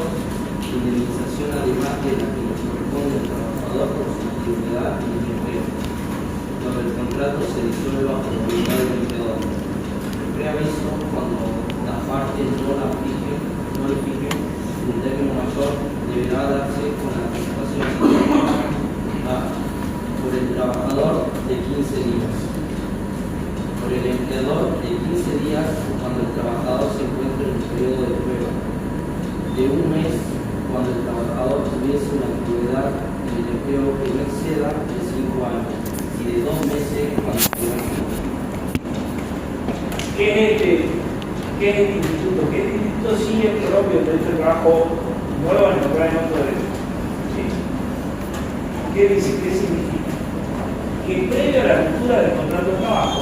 indemnización además de la que le corresponde al trabajador por su antigüedad y desempleo. Cuando el contrato se disuelva por voluntad del empleador. El preaviso, cuando las partes no lo fijen, un término mayor deberá darse con la anticipación por el trabajador de 15 días, por el empleador de 15 días cuando el trabajador se encuentre en un periodo de prueba, de un mes cuando el trabajador tuviese una antigüedad en el empleo que no exceda de 5 años y de 2 meses cuando ¿Qué es este instituto? ¿Qué instituto sí es propio del derecho de trabajo nuevo en el plan de otro derecho? ¿Sí? ¿Qué dice? ¿Qué significa? Que previo a la ruptura del contrato de trabajo,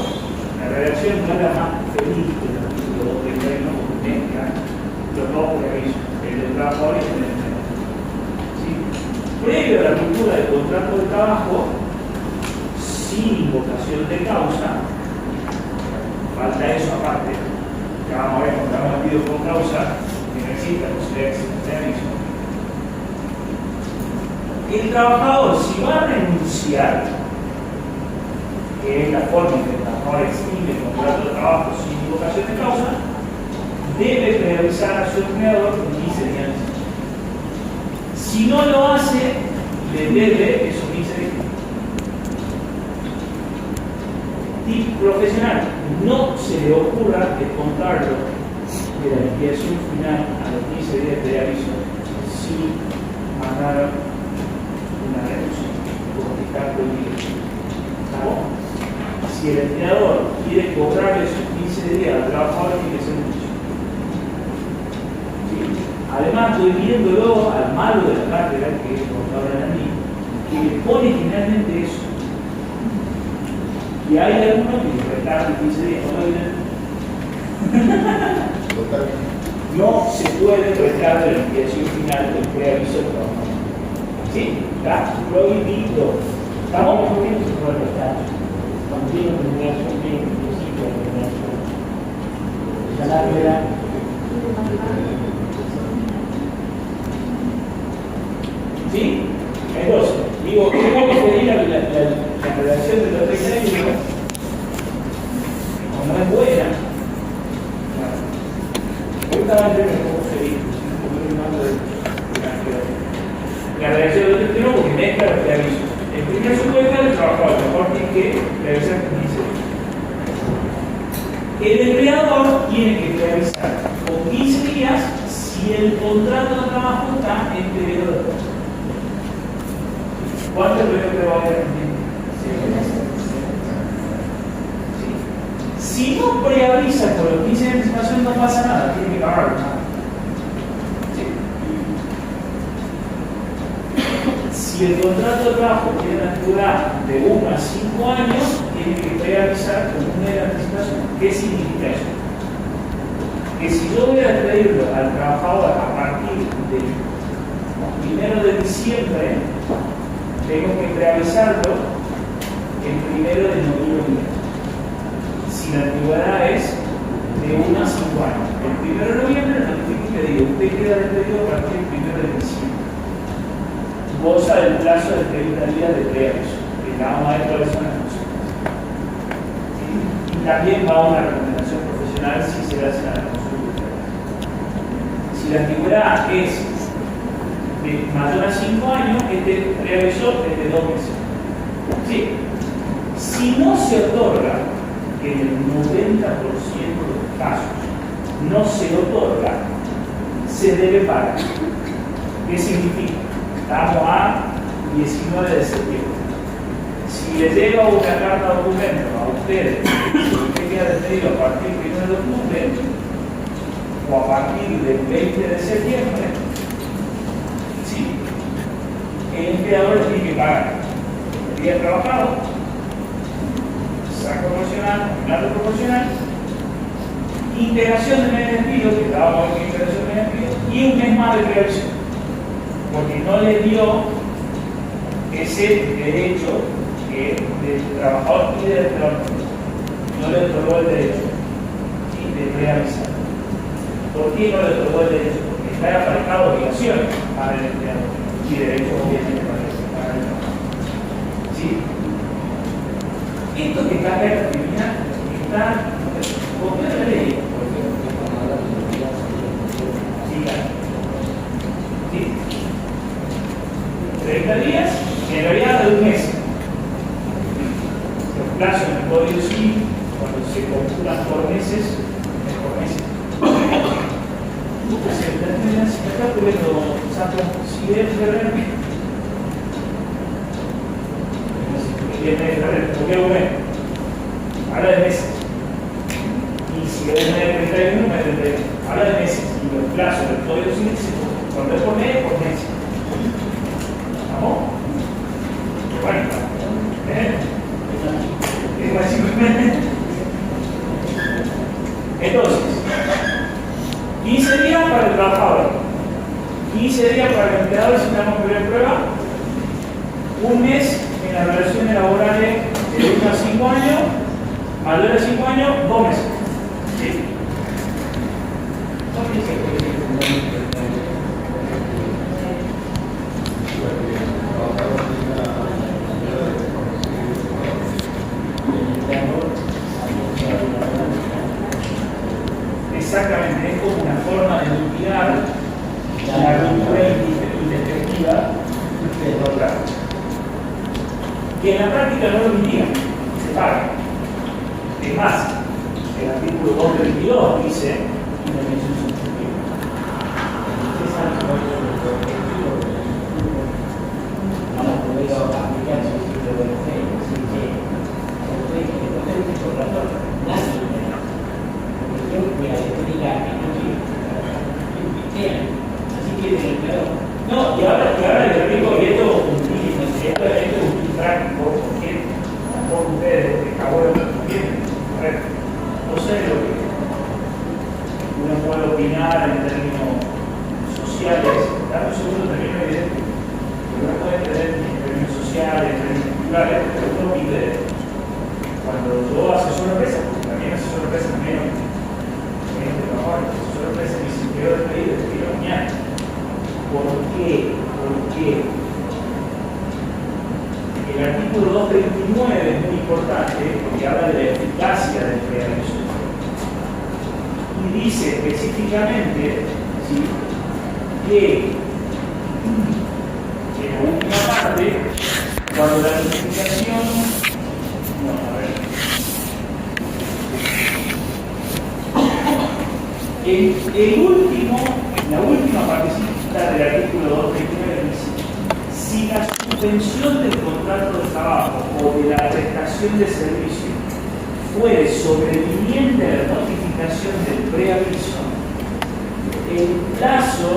la redacción no era más feliz que el artículo 231 porque mezcla los dos preavisos, el del trabajador y el del empleador. ¿Sí? Previo a la ruptura del contrato de trabajo, sin invocación de causa, falta eso aparte. Ya vamos a ver cuando hagamos el video con causa, que no exista posibilidad de aviso. El trabajador, si va a renunciar, que es la forma en que el trabajador extingue el contrato de trabajo sin invocación de causa, debe preavisar a su empleador en 15 días. Si no lo hace, le debe esos 15 días. Tip profesional, no se le ocurra descontarlo de la liquidación final a los 15 días de aviso sin mandaron una reducción porque está prohibido. ¿Estamos? Si el empleador quiere cobrar esos 15 días al trabajador, tiene que ser mucho. ¿Sí? Además, estoy viéndolo al malo de la cátedra, que es cuando hablan a mí, que le pone finalmente eso. Y hay algunos que retardan 15 días, no se puede restar de la liquidación final del preaviso del trabajador. ¿Sí? Está prohibido. ¿Estamos? ¿Cómo se puede restar? Cuando tiene un principio de terminación. El salario era. ¿Sí? Entonces, digo, ¿cómo sería la relación de los 3 años? Como es buena. Justamente cómo sería. La relación de los 3 años porque mezcla los preavisos. El primer supuesto del trabajador, mejor que preavisar con 15 días. El empleador tiene que preavisar con 15 días si el contrato de trabajo está en periodo de trabajo. ¿Cuánto es lo que va a haber? Si no preavisa por los 15 de anticipación, no pasa nada, tiene que pagar. Si el contrato de trabajo tiene una antigüedad de 1 a 5 años, tiene que preavisar con un mes de anticipación. ¿Qué significa eso? Que si yo voy a pedirlo al trabajador a partir del 1 de diciembre, tengo que preavisarlo el 1 de noviembre. Si la antigüedad es de 1 a 5 años. El 1 de noviembre notifico que digo, usted queda despedido a partir del 1 de diciembre. Goza del plazo de 30 días de preaviso. Que vamos a ver cuáles son las cosas. ¿Sí? Y también va una recomendación profesional si se le hace a la consulta. Si la antigüedad es de mayor a 5 años, este preaviso es de 2 meses. ¿Sí? Si no se otorga, que en el 90% de los casos no se otorga, se debe pagar. ¿Qué significa? Estamos a 19 de septiembre. Si le llega una carta de documento a ustedes, si usted queda despedido a partir del 1 de octubre o a partir del 20 de septiembre, ¿sí? El empleador tiene que pagar el día trabajado, saco proporcional, plato proporcional, integración de mes de despido, que estábamos en integración de mes de despido, y un mes más de preaviso. Porque no le dio ese derecho que del trabajador y del empleador. No le otorgó el derecho de preavisar. ¿Por qué no le otorgó el derecho? Porque está aparejado obligaciones para el empleador y derechos obviamente para el trabajador. ¿Sí? Esto que está acá en la tribuna está copiado de la ley. Sí, claro. ¿Sí? 30 días, en realidad de un mes. Los plazos en el Código Civil, cuando se computan por meses, es por meses. Acá puedo sacar si es febrero. ¿Por qué un mes? Habla de meses. Y si es mes de 31, mes de 31. Habla de meses. Y los plazos del Código Civil, cuando es por mes, por meses. ¿Vamos? Bueno, es básicamente. Entonces, 15 días para el trabajador, 15 días para el empleador si estamos en primera prueba, un mes en las relaciones laborales de 1 a 5 años, mayor de 5 años, 2 meses. ¿Sí? Exactamente, es como una forma de mitigar la ruptura intempestiva del contrato. Que en la práctica no lo mitiga, se paga. Es más, el artículo 222 dice indemnización sustitutiva. No, y ahora les explico, y esto es un práctico, porque tampoco ustedes acabó de entienden. A ver, no sé lo que uno puede opinar en términos sociales, dame un segundo, termino de decir, uno puede tener en términos sociales, en términos culturales, pero uno pide, cuando yo asesoro empresas, porque también asesoro empresas menos de trabajo, asesoro empresas y si quiero despedir, despido mañana. ¿Por qué? Porque el artículo 239 es muy importante porque habla de la eficacia del preaviso y dice específicamente ¿sí? que en la última parte, cuando la notificación, la última partecita del artículo 239 dice: si la suspensión del contrato de trabajo o de la prestación de servicio fuere sobreviniente a la notificación del preaviso, el plazo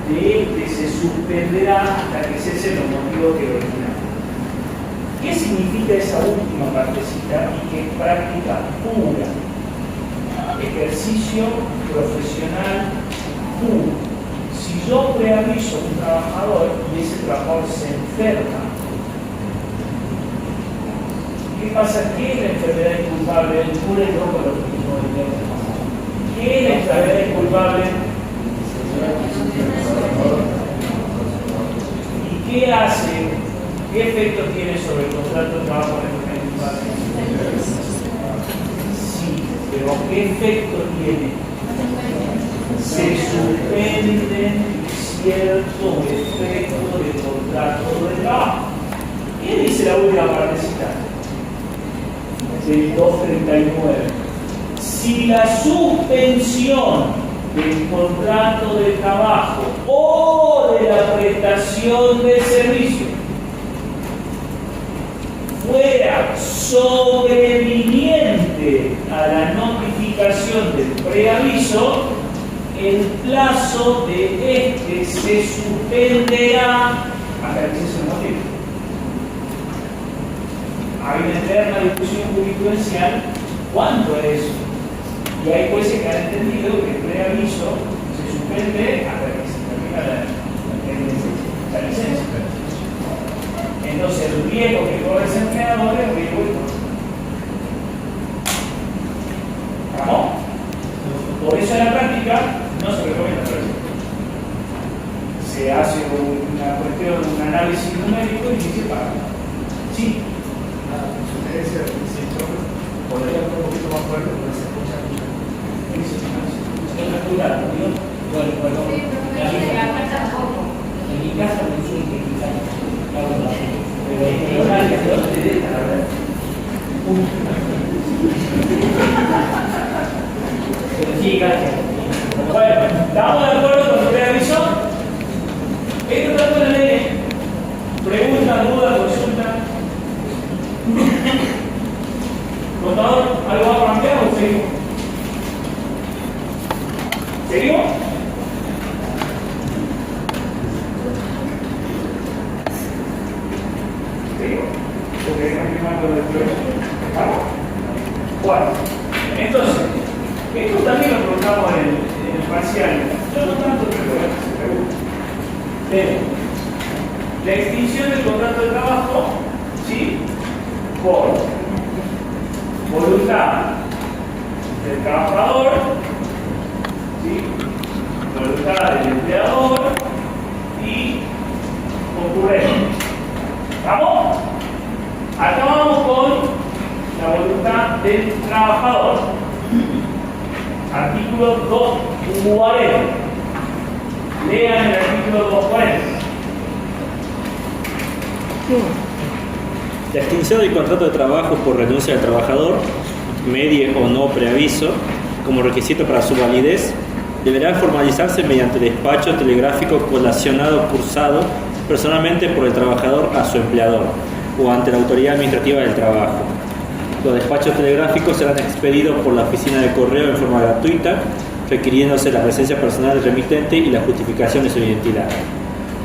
de este se suspenderá hasta que cesen los motivos que originaron. ¿Qué significa esa última partecita y qué práctica pura? Ejercicio profesional puro. Si yo preaviso a un trabajador y ese trabajador se enferma, ¿qué pasa? ¿Qué es la enfermedad inculpable? El cura y loco lo mismo del día pasado. ¿Qué es la enfermedad inculpable? ¿Y qué hace? ¿Qué efecto tiene sobre el contrato de trabajo de la enfermedad inculpable? Sí, pero ¿qué efecto tiene? Se suspenden ciertos efectos del contrato de trabajo. ¿Qué dice la última partecita? Del 239. Si la suspensión del contrato de trabajo o de la prestación de servicio fuera sobreviniente a la notificación del preaviso, el plazo de este se suspenderá hasta que cese el motivo. Hay una eterna discusión jurisprudencial cuánto es eso. Y hay jueces que han entendido que el preaviso se suspende hasta que se termina la licencia. Entonces el riesgo que corre ese empleador es el riesgo de costo. ¿Vamos? Por eso en la práctica no se recomienda hacer eso. Se hace una cuestión, un análisis numérico y se paga. Sí. La sugerencia del principio podría ser un poquito más fuerte, pero se escucha mucho. Es natural, ¿no? Bueno, en mi casa me dicen que quizás pero en una que no te deja, la verdad. Pero sí, gracias. Bueno, ¿estamos de acuerdo con el preaviso? Esto tanto en la ley. Pregunta, duda, consulta. ¿Contador, algo va a cambiar o seguimos? ¿Seguimos? ¿Seguimos? Porque hay que firmar con el preaviso. ¿Vamos? Bueno, entonces, esto también lo preguntamos en el parcial. Yo no tanto, pero se pregunta. Pero, la extinción del contrato de trabajo, ¿sí? Por voluntad del trabajador, ¿sí? Voluntad del empleador y concurrencia. ¿Vamos? Acá vamos con la voluntad del trabajador. Artículo 240. Lean el artículo 240. La extinción del contrato de trabajo por renuncia del trabajador, medie o no preaviso, como requisito para su validez, deberá formalizarse mediante despacho telegráfico colacionado cursado personalmente por el trabajador a su empleador o ante la autoridad administrativa del trabajo. Los despachos telegráficos serán expedidos por la oficina de correo en forma gratuita, requiriéndose la presencia personal del remitente y la justificación de su identidad.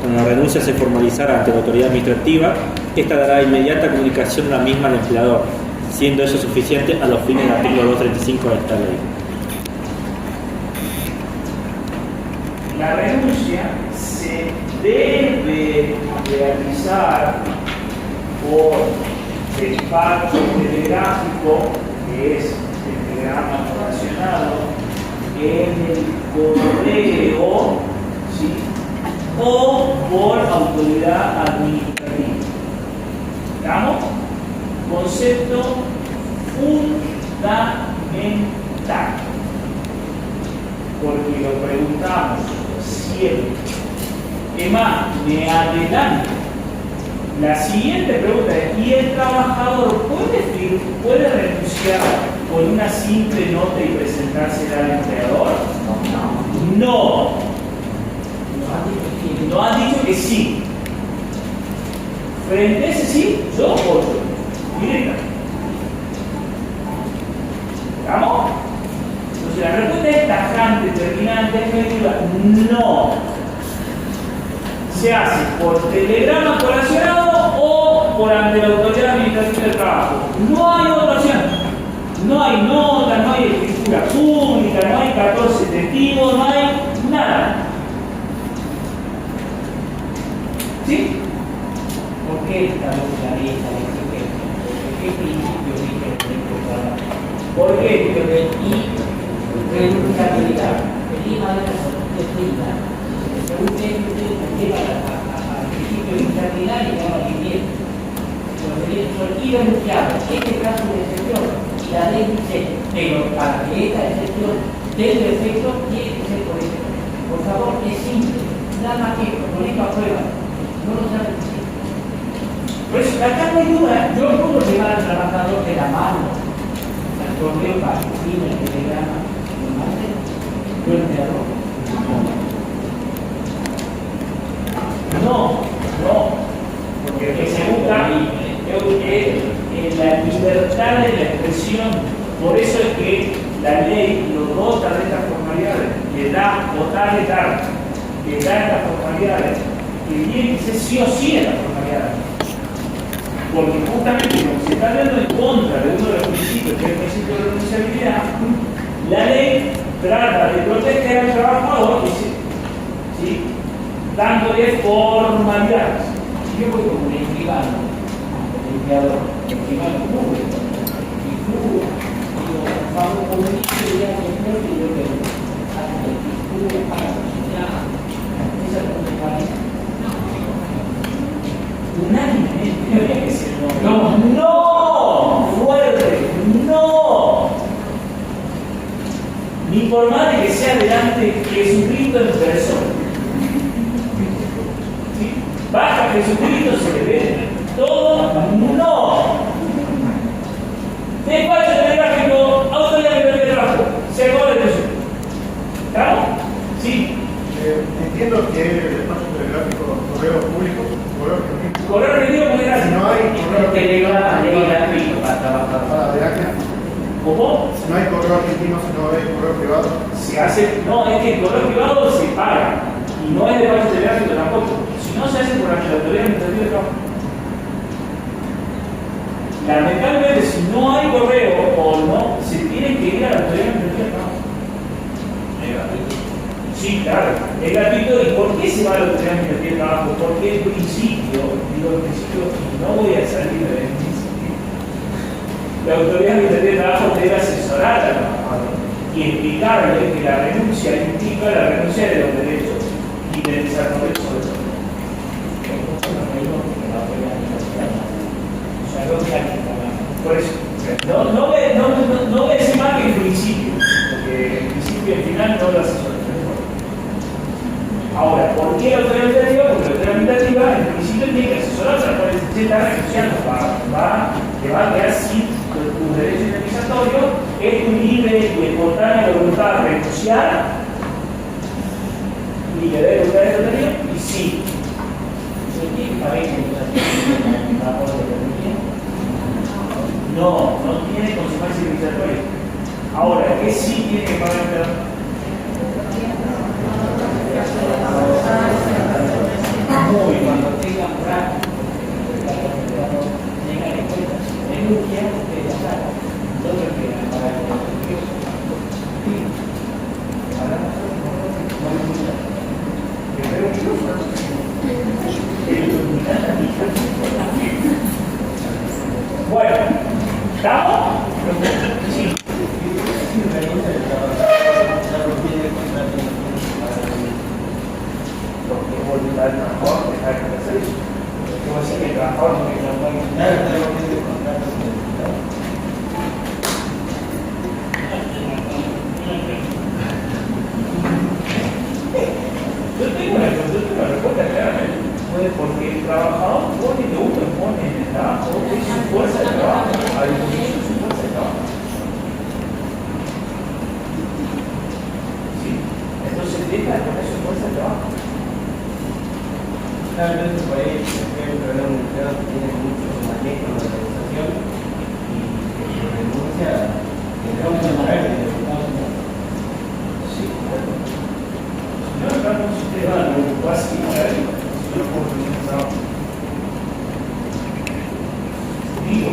Cuando la renuncia se formalizara ante la autoridad administrativa, esta dará inmediata comunicación a la misma al empleador, siendo eso suficiente a los fines del artículo 235 de esta ley. La renuncia se debe realizar por despacho telegráfico, que es el telegrama relacionado, en el correo, ¿sí?, o por autoridad administrativa. ¿Estamos? Concepto fundamental, porque lo preguntamos siempre. Es más, me adelanto. La siguiente pregunta es: ¿y el trabajador puede renunciar con una simple nota y presentarse al empleador? No. No han dicho que sí. Frente a ese sí, yo voto. Directa. ¿Estamos? Entonces la respuesta es tajante, terminante, definitiva. No. Se hace por telegrama colacionado o por ante la autoridad administrativa del trabajo. No hay otra opción. No hay nota, no hay escritura pública, no hay 14 testigos, no hay nada. ¿Sí? ¿Por qué establece la ley establece qué principio rige el derecho de trabajo? ¿Por qué? Y renunciabilidad. El IVA de la prima. Según usted lleva al principio de inestabilidad y lleva a vivienda. Los derechos son irrenunciables. Este caso de excepción, y la ley dice, pero para que esta excepción tenga efecto, tiene que ser por eso. Por favor, es simple. Nada más que con esta prueba. No lo saben decir. Por eso, acá no hay duda. Yo puedo llevar al trabajador de la mano al correo para que firme el telegrama. ¿No hace? Yo empleador. No, porque lo que se busca es la libertad de la expresión. Por eso es que la ley lo dota de estas formalidades, le da estas formalidades, que tiene que ser sí o sí en las formalidades. Porque justamente como se está dando en contra de uno de los principios, que es el principio de renunciabilidad, la ley trata de proteger al trabajador, ¿sí?, dándole formalidades. Si yo voy como un escribano, el empleador, el escribano público, y tú, digo, vamos con un inicio de día que yo quiero hasta que tú para cocinar, esa es la parece. Unánimemente. No, fuerte, no. Ni por más de que sea delante de Jesucristo en persona. ¿Sí? Baja Jesucristo, se le ve todo, no. Despacho telegráfico, autoridad de trabajo, se acabó la discusión. ¿Estamos? Sí. Entiendo que el despacho telegráfico, correo público, Correo remitido con gracia. Si no hay correo telegráfico para trabajar. para de acá. ¿Cómo? Si no hay correo argentino, si no hay correo privado. Se hace, no, es que el correo privado se paga y no es de despacho telegráfico tampoco. Si no se hace por la autoridad administrativa de trabajo. Lamentablemente, si no hay correo o no, se tiene que ir a la autoridad administrativa de trabajo. Sí, claro, es gratuito. ¿Y por qué se va a la autoridad administrativa de trabajo? Porque el principio, no voy a salir del principio. La autoridad administrativa de trabajo debe asesorar al trabajador y explicarle que la renuncia implica la renuncia de los derechos y del desarrollo sobre todo. Por eso, no voy a decir más que el principio, porque el principio y el final no lo asesora. Ahora, ¿por qué la autoridad administrativa? Porque la autoridad administrativa en principio tiene que asesorar a la cual se está renunciando, te va a quedar sin tus derechos indemnizatorios. Es tu libre y espontánea voluntad de renunciar, libre de voluntad de autoridad, y sí. No tiene consecuencias indemnizatorias. Ahora, ¿qué sí tiene que pagar el empleador? y cuando tengan prácticos, tengan en cuenta su denuncia, ustedes ya saben, nosotros que para el Bueno, ¿estamos? Sí. Porque voluntad del trabajador dejar de hacer eso. ¿Cómo decir que el trabajador no puede Yo tengo una respuesta claramente. Porque el trabajador pone lo uno pone en el trabajo, es su fuerza de trabajo, a disposición de su fuerza de trabajo. ¿Sí? Entonces deja de poner su fuerza de trabajo. Claro, en nuestro país, por ejemplo, la universidad tiene mucho manejo de la organización y la denuncia tendrá una manera de resultados. Sí, bueno. Si no, acá no se te va a lo básico, yo puedo tener un trabajo. Digo,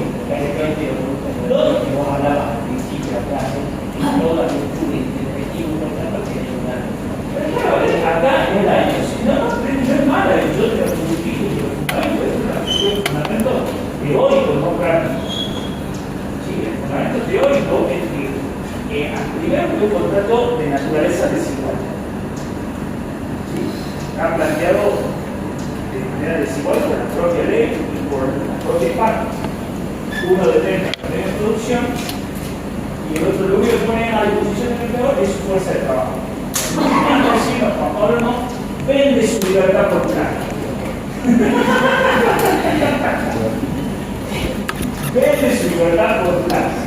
Lo que vos hablabas al principio de la clase, toda la cultura interpretativa, por tanto, que es una. acá es la hecho, si no, no es mala, yo te lo justifico, el fundamento teórico, no práctico. Sí, el fundamento teórico es que primero un contrato de naturaleza desigual. ¿Sí? Han planteado de manera desigual por la propia ley y por las propias partes. Uno determina la ley de producción y el otro lo único que pone a disposición del mercado es su fuerza de trabajo. Juan Pablo no vende su libertad por plata. Vende su libertad por plata.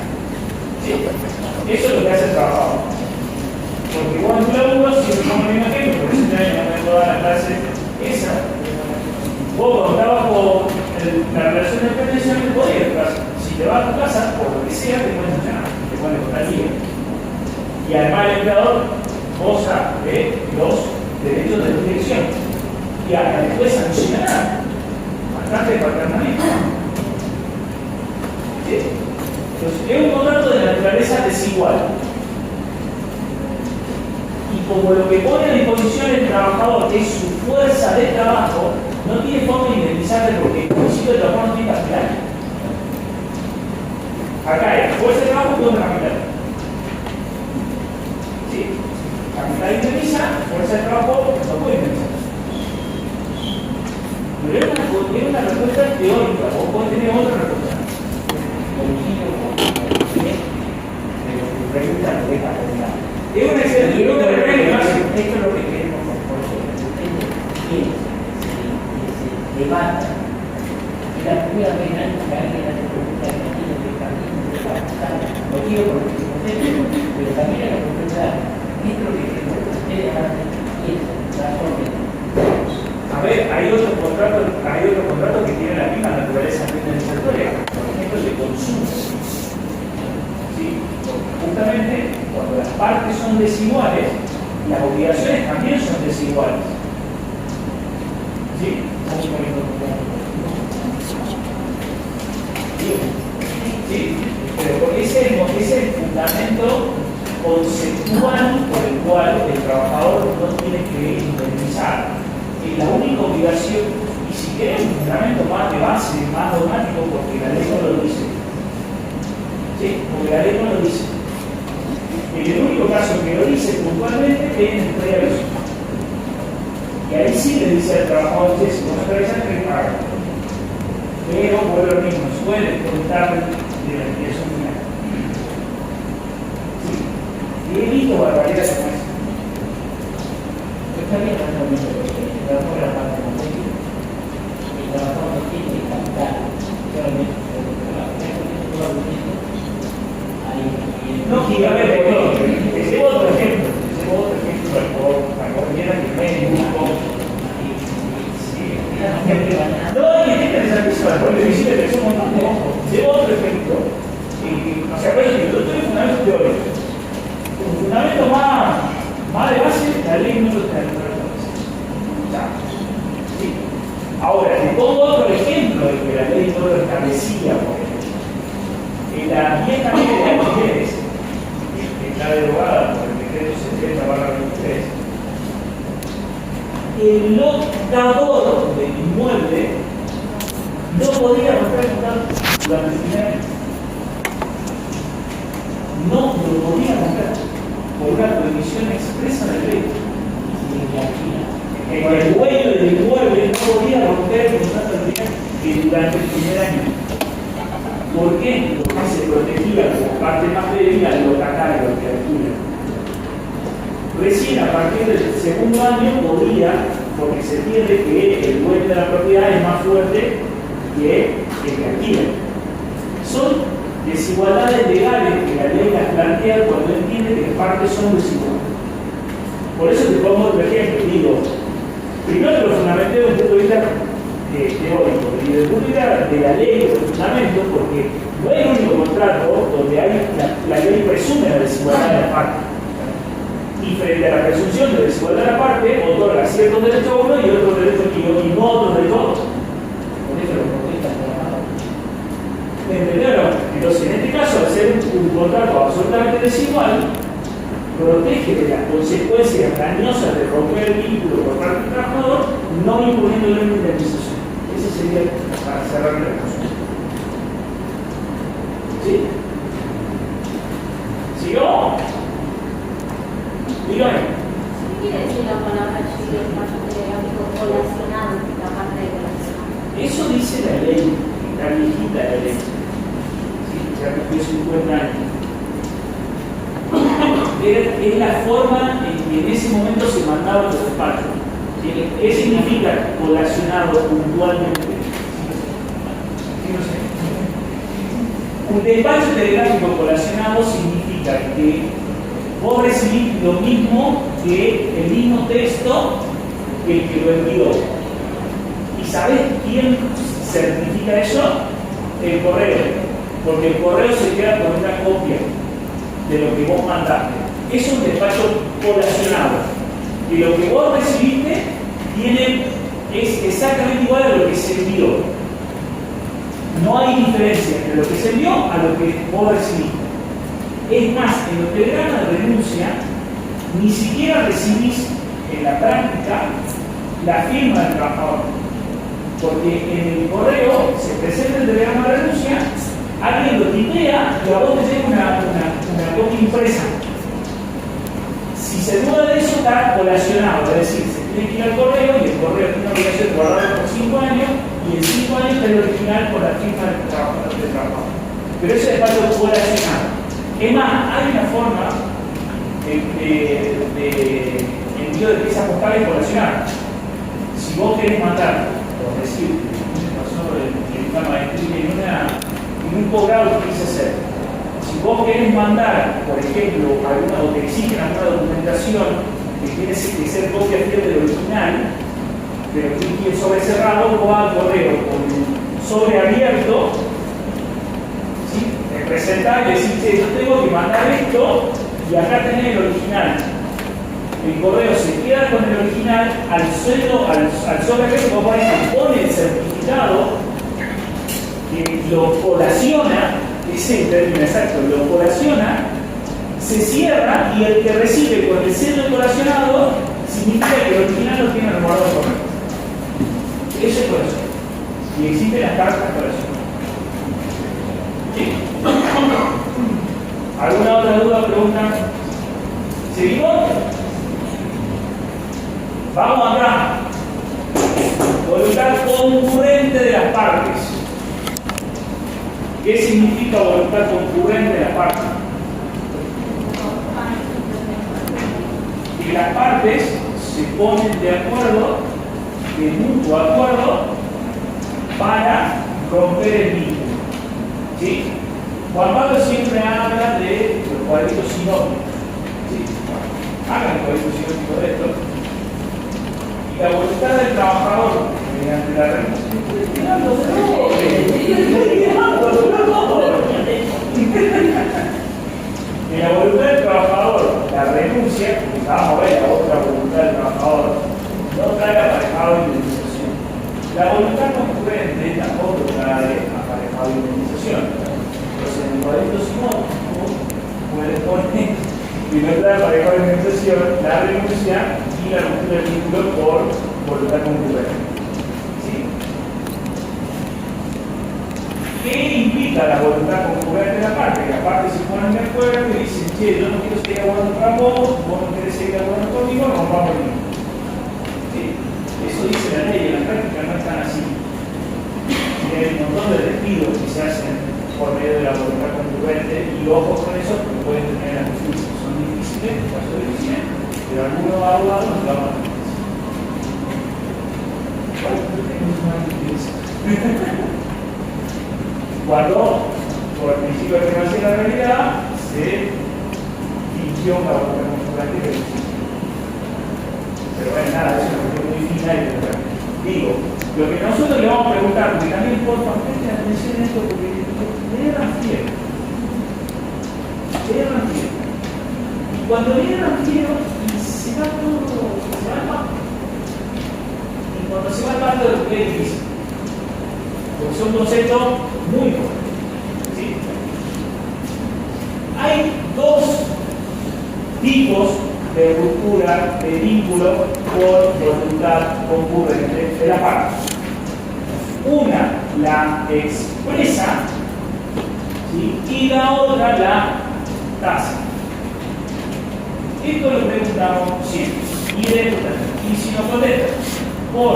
¿Sí? Eso es lo que hace el trabajador. Porque igual en laburo, si me pongo el mismo ejemplo, porque si no me puedo dar la clase esa, vos cuando trabajo la relación de dependencia no podés, si te vas a tu casa, por lo que sea, te pueden sancionar, te pueden contar libre. Y además el empleador goza de los derechos de dirección y hasta después sancionar bastante paternalismo. ¿Sí? Entonces, es un contrato de naturaleza desigual. Y como lo que pone a disposición el trabajador es su fuerza de trabajo, no tiene forma de indemnizarle porque el principio de trabajo no tiene capital. Acá es fuerza de trabajo con capital. ¿Sí? Capital indemniza, fuerza de trabajo no puede indemnizar. Pero es una respuesta teórica, vos podés tener otra respuesta. Pero tu pregunta no deja de lado. Es una excelente pregunta, pero esto es lo que queremos porque ustedes piensan, se debatan. Y la primera vez que alguien hace preguntas de camino, motivo por lo que contesto, pero también a la pregunta, esto es lo que queremos que ustedes hacen, piensan, razonen. a ver, hay otros contratos que tienen la misma naturaleza indemnizatoria, por ejemplo, el de consumo. ¿Sí? Justamente cuando las partes son desiguales, las obligaciones también son desiguales. ¿Sí? Sí, pero porque ese es el fundamento conceptual por el cual el trabajador no tiene que indemnizar. Y la única obligación, y si queremos un fundamento más de base, más dogmático, porque la ley no lo dice. ¿Sí? Porque la ley no lo dice. Y el único caso que lo dice puntualmente es en el preaviso. Y ahí sí le dice al trabajador, si vos no te avisas, que pagar. Pero vuelve lo mismo, suele contar de la liquidación final. Sí. Y he visto barbaridades como esa. Está bien, el trabajador la parte competitiva. El trabajador no tiene capital, solamente no, y a ver, te llevo otro ejemplo, para que vieran que no hay ningún poco. No, y es interesantísimo, porque visita que son un montón de ojos. Llevo otro ejemplo, y, o sea, por ejemplo, yo estoy en fundamento teórico. Un fundamento más de base, la ley no lo trae. ¿Sí? Ahora, te pongo otro ejemplo de que la ley no lo establecía, por ejemplo. En la vieja ley de alquileres, que está derogada por el decreto 70/23, el locador del inmueble no podía romper el contrato durante el primer año. No lo podía romper por una prohibición expresa de ley. El dueño del inmueble no podía romper el contrato durante el primer año. ¿Por qué? Porque se protegía como parte más débil al locatario que alquila. Recién a partir del segundo año podía, porque se entiende que el dueño de la propiedad es más fuerte que el que alquila. Son desigualdades legales que la ley las plantea cuando entiende que las partes son desiguales. Por eso te pongo otro ejemplo. Digo, primero lo fundamenté desde un punto de vista teórico y desde el punto de vista de la ley, de los fundamentos, porque no hay un único contrato donde la ley presume la desigualdad de la parte. Y frente a la presunción de desigualdad de la parte, otorga ciertos derechos a uno y otros derechos y no otros derechos a otros. Por eso los protestas trabajados. ¿Entendieron? Entonces, en este caso, al ser un contrato absolutamente desigual, protege de las consecuencias dañosas de romper el vínculo por parte del trabajador, no imponiéndole una indemnización. Ese sería para cerrar la discusión. ¿Sí? ¿Siguió? Dígame. ¿Qué quiere decir la palabra chile colacionado, la parte de colacionado? Eso dice la ley, la viejita la ley. ¿Sí? Ya cumplió 50 años. Es la forma en que en ese momento se mandaban los despachos. ¿Qué significa colacionado puntualmente? ¿Sí? No sé. Un despacho telegráfico colacionado significa que vos recibís lo mismo que el mismo texto que el que lo envió. ¿Y sabés quién certifica eso? El correo. Porque el correo se queda con una copia de lo que vos mandaste. Es un despacho colacionado. Y lo que vos recibiste es exactamente igual a lo que se envió. No hay diferencia entre lo que se envió a lo que vos recibiste. Es más, en los telegramas de renuncia ni siquiera recibís en la práctica la firma del trabajador. Porque en el correo se presenta el telegrama de renuncia, alguien lo tipea y a vos te llega una copia impresa. Si se duda de eso, está colacionado, es decir, se tiene que ir al correo y el correo tiene una obligación de guardarlo por 5 años y en 5 años está el original con la firma del trabajador. Pero eso es algo colacionado. Es más, hay una forma de envío de piezas postales colacionadas. Si vos querés mandar, por decir, me pasó en una maestría, en un posgrado que quise hacer. Si vos querés mandar, por ejemplo, o te exigen alguna documentación que tiene que ser copia fiel del original, pero que sobre cerrado, vos vas al correo con un sobre abierto, ¿sí? Te presentás y decís, yo tengo que mandar esto y acá tenés el original. El correo se queda con el original, al sobre abierto, vos pone el certificado que lo colaciona. Ese término exacto, lo colaciona, se cierra y el que recibe con el sello colacionado significa que el original lo tiene guardado correcto. Eso es colación. Y existen las cartas colacionadas. ¿Sí? ¿Alguna otra duda o pregunta? ¿Seguimos? Vamos acá. Voluntad concurrente de las partes. ¿Qué significa voluntad concurrente de las partes? Que las partes se ponen de acuerdo, de mutuo acuerdo, para romper el vínculo. ¿Sí? Juan Pablo siempre habla de los cuadritos sinópticos. ¿Sí? Hagan el cuadrito sinóptico de esto. Y la voluntad del trabajador, mediante la renuncia. En la voluntad del trabajador, la renuncia, porque vamos a ver la otra voluntad del trabajador, no trae aparejado indemnización. La voluntad concurrente tampoco trae aparejado indemnización. Entonces, en el cuadrito sinóptico puede poner, primero trae aparejado indemnización, la renuncia y la ruptura del vínculo por voluntad concurrente. ¿Sí? ¿Qué implica la voluntad concurrente de la parte? Que la parte se ponen de acuerdo y dicen, che, yo no quiero seguir aguardando para vos no querés seguir aguardando conmigo, nos vamos a ir. ¿Sí? Eso dice la ley, en la práctica no es tan así. Y hay un montón de despidos que se hacen por medio de la voluntad concurrente y ojo con eso porque pueden tener la justicia. Son difíciles, casos difíciles, pero algunos abogados nos lo van a hacer. Cuando, por el principio de privacidad de la realidad, se fingió la voluntad concurrente de la justicia. Pero bueno, nada, eso es muy final y verdad. Digo, lo que nosotros le vamos a preguntar, porque también por favor presten atención a esto, porque le erran fiel. Le erran fiel. Y cuando le erran fiel, se va todo, se va al pasto. Y cuando se va al pasto, es difícil. Porque son conceptos muy fuertes. ¿Sí? Hay dos tipos de ruptura de vínculo por voluntad concurrente de la parte. Una la expresa, ¿sí? Y la otra la tácita. Esto lo preguntamos siempre. Y si nos contesta por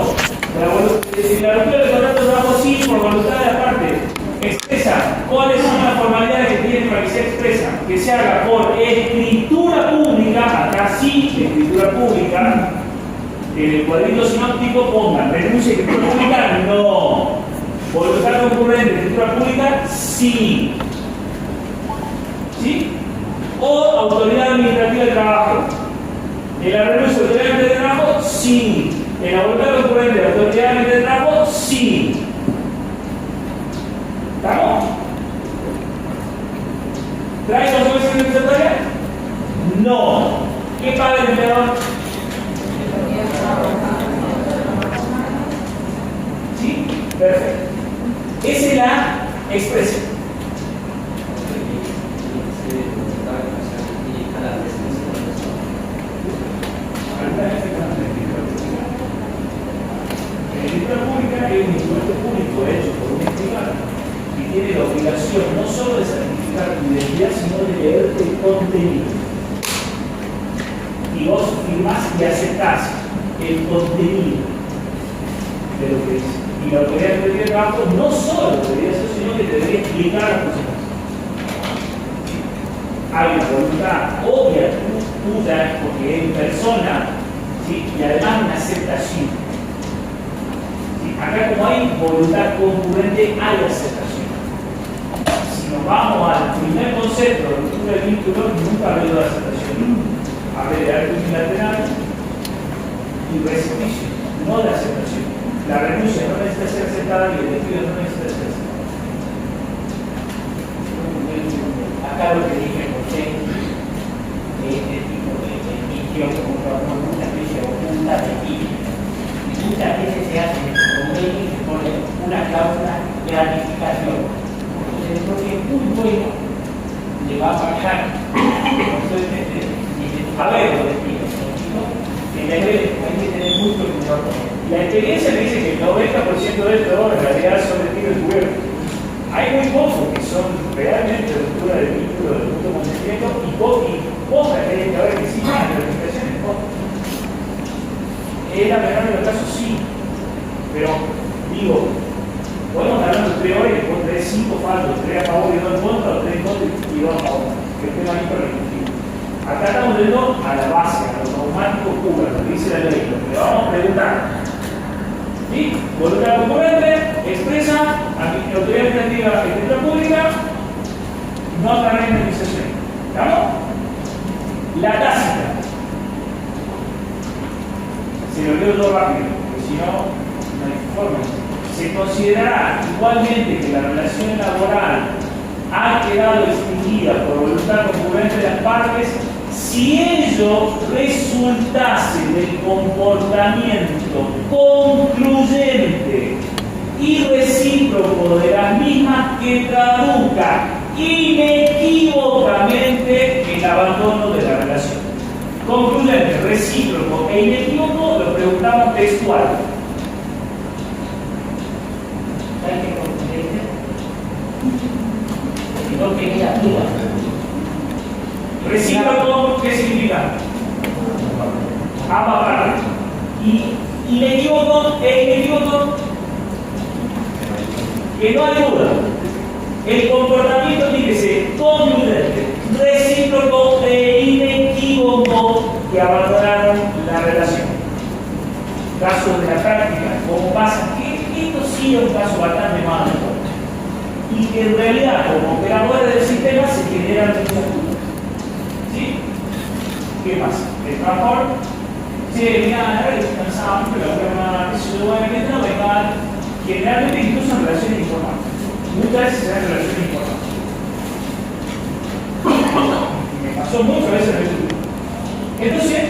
la ruptura del contrato de trabajo sí, por voluntad de la parte, expresa cuáles son las formalidades que tienen para que se expresa, que se haga por escritura pública, acá sí, escritura pública, en el cuadrito sinóptico pongan renuncia a escritura pública, no. Voluntad concurrente, escritura pública, sí. ¿Sí? O autoridad administrativa de trabajo. En la renuncia de autoridad administrativa de trabajo, sí. En la voluntad concurrente de autoridad administrativa de trabajo, sí. ¿Estamos? ¿Trae consecuencias indemnizatorias? No. ¿Qué paga el empleador? ¿Sí? Perfecto. Esa es la expresión. La escritura pública es un instrumento público hecho por un escribano y tiene la obligación no solo de certificar tu identidad, sino de leerte el contenido. Y vos firmás y aceptás el contenido de lo que dice. Y la autoridad administrativa de trabajo no solo lo debería hacer, sino que te debería explicar las consecuencias. Hay una voluntad obvia tuya, porque es en persona, ¿sí? Y además una aceptación. ¿Sí? Acá como hay voluntad concurrente, hay aceptación. Si nos vamos al primer concepto de ruptura de vínculo, nunca hablé de aceptación. Hablé de acto unilateral y precipicio, no de aceptación. La renuncia no necesita ser aceptada y el despido no necesita ser aceptado. Acá lo que dije, José, este tipo de servicio como una especie oculta de vida. Y muchas veces se hace en el convenio y se pone una cláusula de gratificación. Entonces, porque es muy bueno, le va a pagar. Entonces, a ver, lo despido. En la ley hay que tener mucho cuidado con eso. La experiencia me dice que el 90% de esto en realidad son despidos encubiertos. Hay muy pocos que son realmente ruptura de vínculo del mundo consentimiento y pocas que hay que haber que sí hay gratificaciones. Es la menor de los casos, sí. Pero, digo, podemos hablar de 3 horas y después 5 faltos, 3 a favor y 2 en contra, o 3 en contra y 2 a favor. Que esté ahí para el ejecutivo. Acá estamos yendo a la base, a lo automático puro, lo que dice la ley, lo que le vamos a preguntar. ¿Sí? Voluntad concurrente, expresa, autoridad administrativa, escritura pública, no trae indemnización. ¿Estamos? La tácita. Se lo leo todo rápido, porque si no, no hay forma. Se considerará igualmente que la relación laboral ha quedado extinguida por voluntad concurrente de las partes si ello resultase del comportamiento concluyente inequívocamente el abandono de la relación. Concluyente, recíproco e inequívoco, lo preguntamos textual. ¿Sabes qué concluyente? Porque no quería duda. Recíproco, ¿qué significa? Ambas partes. Y inequívoco e inequívoco, que no hay duda. El comportamiento tiene que ser concluyente, recíproco e inequívoco que abandonaron la relación. Casos de la práctica, como pasa, que esto sí es un caso bastante malo, y que en realidad, como operadores del sistema, se generan muchas dudas. ¿Sí? ¿Qué pasa? El trabajador, che, mira, estoy cansado, pero la voy a llamar, eso lo voy a meter, no venga. Generalmente incluso en relaciones informales. Muchas veces se dan relaciones informales. Me pasó muchas veces en el estudio. Entonces,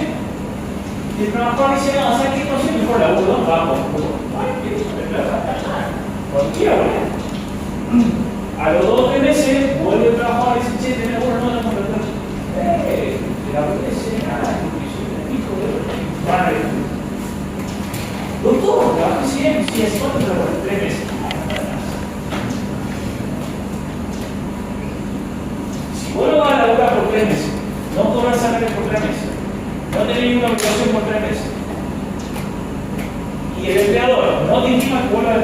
el trabajador dice, no, ¿sabes qué? No sé, mejor laburo, no vamos. Ay, ¿qué? Cualquiera, ¿verdad? A los 2 o 3 meses, vuelve el trabajador y dice, che, tenés laburo, no, no, no, la verdad es que nada, hijo de padre. Doctor, trabajo 100, sí, ¿hace cuánto trabajo? 3 meses. Si vos no vas a laburar por 3 meses, no cobras salario por 3 meses, no tenés ninguna obligación por 3 meses, y el empleador no te intima que vuelva a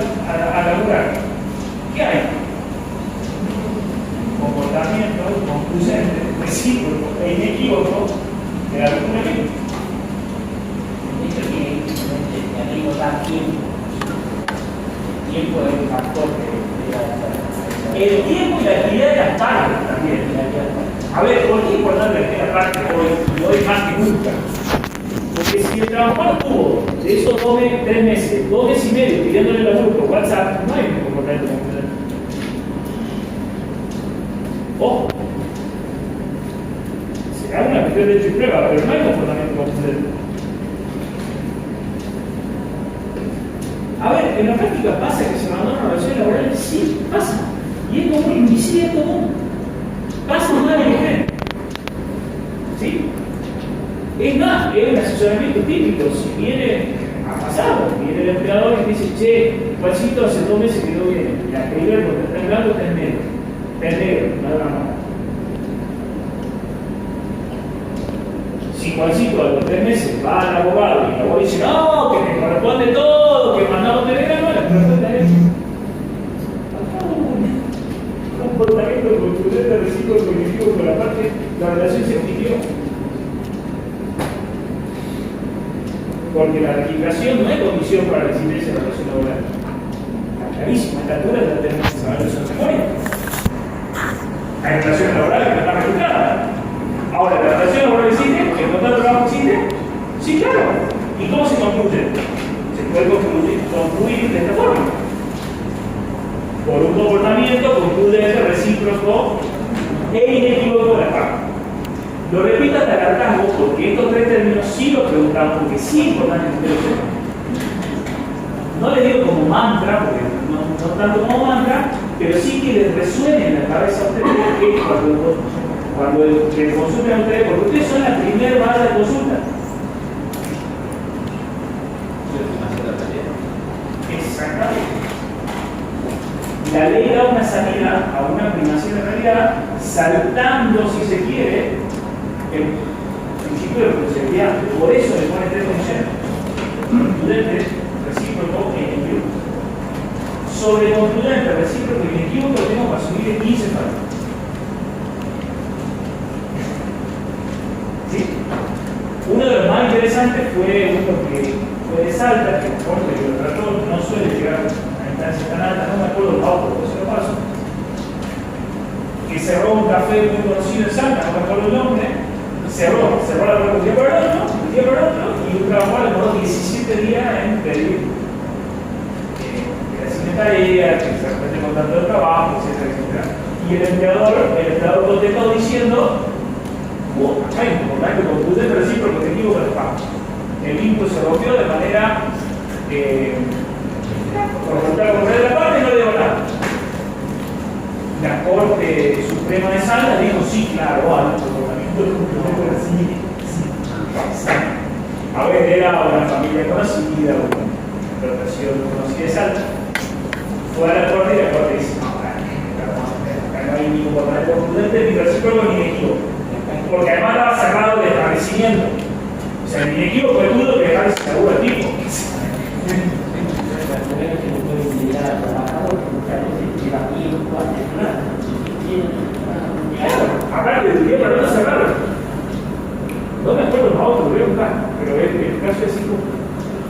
laburar, ¿qué hay? Comportamiento concluyente, recíproco e inequívoco de la recurrimiento. Esto tiene que agregar tiempo. Tiempo es un factor que El tiempo y la actividad de las partes también. A ver, ¿por qué es importante la actividad de las partes hoy y hoy más que nunca? Porque si el trabajador tuvo de esos 3 meses, 2 meses y medio pidiéndole el laburo por WhatsApp, no hay un comportamiento concluyente. Ojo, será una cuestión de hecho y prueba, pero no hay comportamiento concluyente. A ver, en la práctica pasa que se abandona una relación laboral, sí, pasa. Y es común, y sí es común. Pasa más de mujer. ¿Sí? Es más, es un asesoramiento típico. Si viene, ha pasado, viene el empleador y dice, che, Juancito hace 2 meses que no viene. La escribe porque está en blanco, está en negro. Está en negro, no da nada. Si Juancito a los 3 meses va al abogado y el abogado dice, no, que me corresponde todo, que mandamos telegrama, le corresponde a él. Comportamiento concluyente, recíproco, cognitivo con la parte, la relación se extinguió. Porque la ratificación no es condición para la existencia de la relación laboral. Está clarísimo, a esta altura ya tenemos que saber eso de memoria. Hay relaciones laborales que no están registradas. Ahora, ¿la relación laboral existe? ¿El contrato de trabajo existe? Sí, claro. ¿Y cómo se concluye? Se puede concluir de esta forma. Por un comportamiento concluyente, recíproco e inequívoco de la parte. Lo repito hasta el hartazgo porque estos 3 términos sí los preguntamos, porque sí es importante que ustedes sepan. No les digo como mantra, porque no tanto como mantra, pero sí que les resuene en la cabeza a ustedes que cuando les consulten a ustedes, porque ustedes son la primera base de consulta. Exactamente. La ley da una salida a una primacía de realidad, saltando, si se quiere, el principio de responsabilidad. Por eso le pone 3 condiciones: concluyente, recíproco e inequívoco. Sobre concluyente, recíproco y inequívoco tenemos que asumir 15 faltas. ¿Sí? Uno de los más interesantes fue uno que fue de Salta, que porque lo trató, no suele llegar a instancia tan alta, no me acuerdo el auto, pero se lo paso, que cerró un café muy conocido en Salta, no me acuerdo el nombre, cerró la puerta un día por otro, y un trabajador demoró 17 días en pedir que le asignen tareas, que se respete el contrato de trabajo, etcétera, etcétera. Y el empleador contestó diciendo, acá hay un comportamiento concluyente, recíproco, equívoco de pago. El vínculo se rompió de manera por voluntad de la parte, no le digo nada. La Corte fue a la corte y la corte dice, no, acá no hay ni comportamiento prudente, ni recíproco, ni inequívoco. Porque además estaba cerrado el establecimiento. O sea, el inequívoco es dudo que dejar ese seguro al tipo. Aparte, el día para no cerrar. No me acuerdo los autos, lo voy a buscar, pero el caso es así como.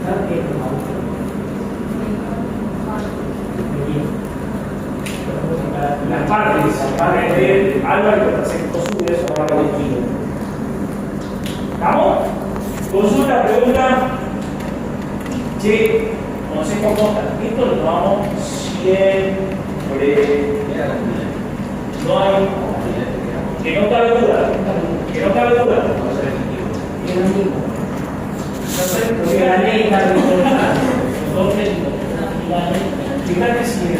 ¿Sabes qué es un auto? Las partes de Álvaro se consume eso para el kilo. ¿Estamos? Consulta, pregunta. Che, consejo Costa. Esto lo tomamos siempre. No hay. Que no cabe duda. Que no cabe duda. Es lo mismo. Entonces, Porque la ley está regulada. entonces, fíjate si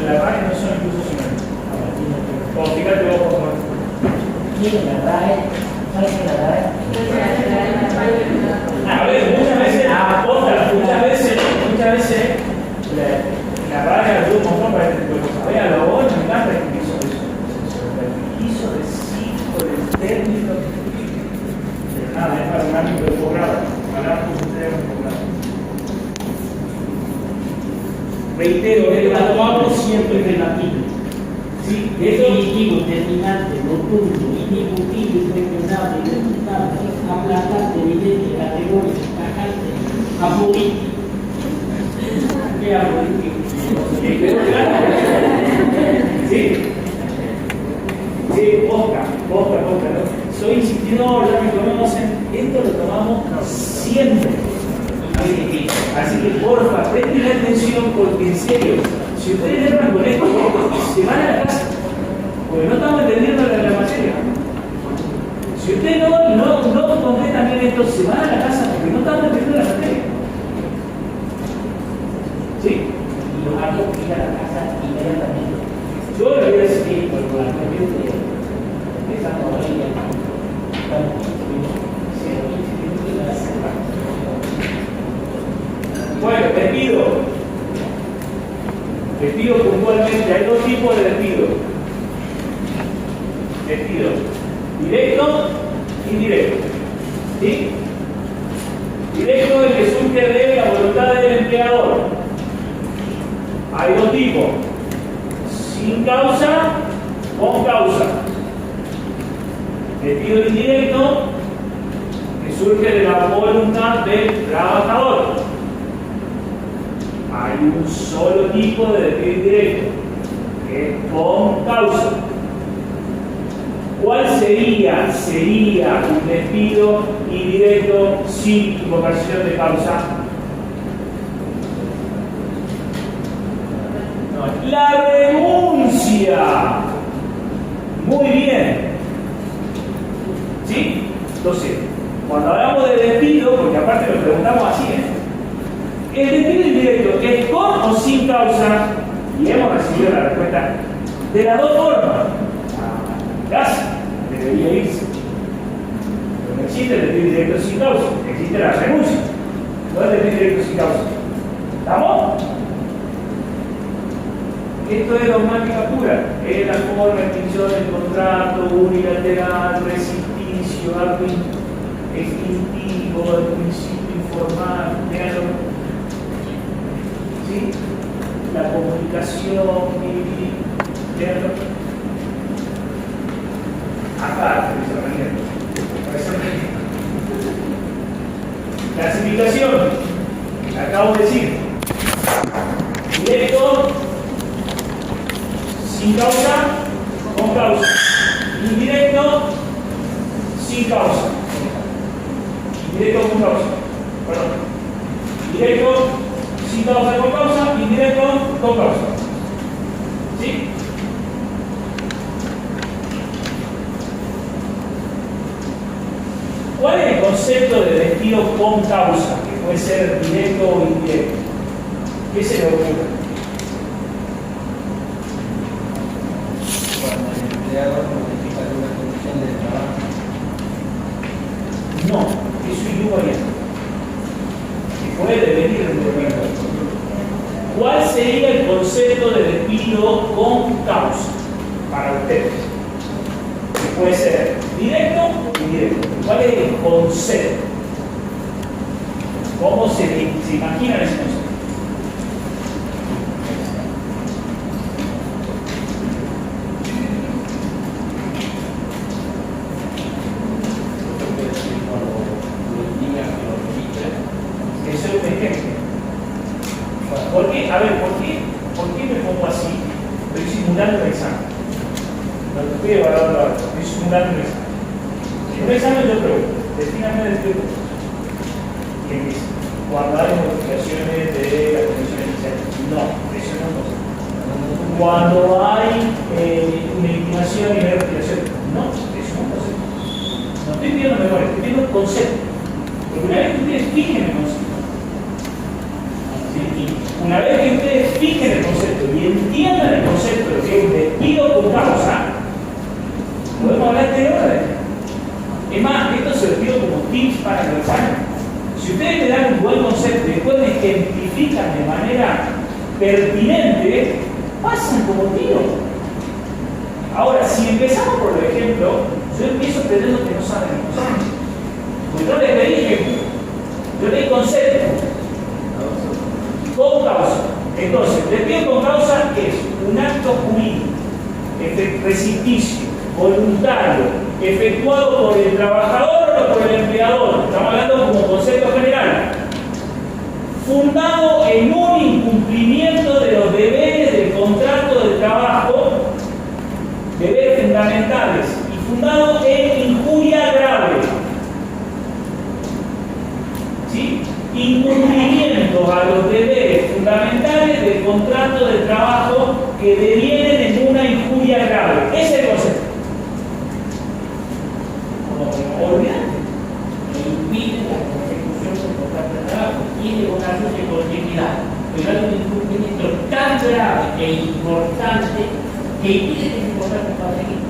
la RAE no son incluso sinónimos. O fíjate vos, por favor. ¿Quién la RAE? ¿Sabes qué la RAE? A ver, muchas veces la RAE ayuda un montón para este tipo de cosas. Vean, lo bueno me encanta el quiso de quiso de psico, del técnico. Pero nada, es para un ámbito de posgrado. Hablamos con ustedes un posgrado. Reitero, el actuamos siempre relativo. ¿Sí? Definitivo, terminante, rotundo, indiscutible, incuestionable, irrefutable, aplastante, evidente, categórico, tajante, apolítico. ¿Qué apolítico? ¿Sí? Sí, posta, ¿no? Soy insistidor, ya me conocen. Esto lo tomamos siempre. Así que porfa, presten atención porque en serio, si ustedes erran con esto, se van a la casa, porque no estamos entendiendo la materia. Si ustedes no completan bien esto, se van a la casa porque no estamos entendiendo la materia. ¿Sí? Y los actos ir a la casa inmediatamente. Yo le voy a decir, Por la cuestión de esa modalidad. bueno, despido puntualmente. Hay dos tipos de despido. Despido directo e indirecto. ¿Sí? Directo es el que surge de la voluntad del empleador. Hay dos tipos. Sin causa, con causa. Despido indirecto que surge de la voluntad del trabajador. Hay un solo tipo de despido indirecto, que es con causa. ¿Cuál sería? Sería un despido indirecto sin invocación de causa. No, la renuncia. Muy bien. ¿Sí? Entonces, cuando hablamos de despido, porque aparte lo preguntamos así, el despido indirecto es con o sin causa, y hemos recibido la respuesta de las dos formas. Gracias, debería irse. Pero no existe el despido indirecto sin causa, existe la renuncia. No el despido directo sin causa. ¿Estamos? Esto es dogmática pura. Es la forma de extinción del contrato unilateral, rescipicio, acto extintivo, el principio informal, ¿sí? La comunicación, acá, clasificación, acabo de decir, directo, sin causa, con causa, indirecto, sin causa, indirecto con causa, perdón, directo, sin causa, con causa, indirecto, con causa. ¿Sí? ¿Cuál es el concepto de despido con causa? Que puede ser directo o indirecto. ¿Qué se le ocurre? Cuando el empleador modifica alguna condición de trabajo. No, eso es igual. Que puede venir del gobierno. ¿Cuál sería el concepto de despido con causa para ustedes? Que puede ser directo o indirecto. ¿Cuál es el concepto? ¿Cómo se imaginan ese concepto? Eso es un ejemplo. ¿Por qué? A ver, ¿por qué me pongo así? Estoy simulando un examen. No te estoy evaluando ahora, estoy simulando un examen. En un examen yo pregunto, defíname el tipo. Y empieza. Cuando hay modificaciones de la condición inicial. No, eso no es concepto. Cuando hay una inclinación y una respiración. No, eso no es concepto. No estoy pidiendo memoria, estoy pidiendo el concepto. Porque una vez que ustedes fijen el concepto, una vez que ustedes fijen el concepto y entiendan el concepto de que es un despido con causa, podemos hablar de hora. Es más, esto se lo pido como tips para el examen. Si ustedes me dan un buen concepto y después me ejemplifican de manera pertinente, pasan como tiro. Ahora, si empezamos por el ejemplo, yo empiezo creyendo que no saben el concepto. Porque no les pedí ejemplo, yo les di concepto. Con causa. Entonces, despido con causa es un acto jurídico, reciticio, voluntario, efectuado por el trabajador o por el empleador. Estamos hablando como concepto general. Fundado en un incumplimiento de los deberes del contrato de trabajo, deberes fundamentales, y fundado en injuria grave. ¿Sí? Incumplimiento a los deberes fundamentales del contrato de trabajo que devienen en una injuria grave. Ese es el concepto. Olvídate. Impide la consecución del contrato de trabajo, tiene vocación de continuidad, pero hay un incumplimiento tan grave e importante que impide que ese contrato pueda seguir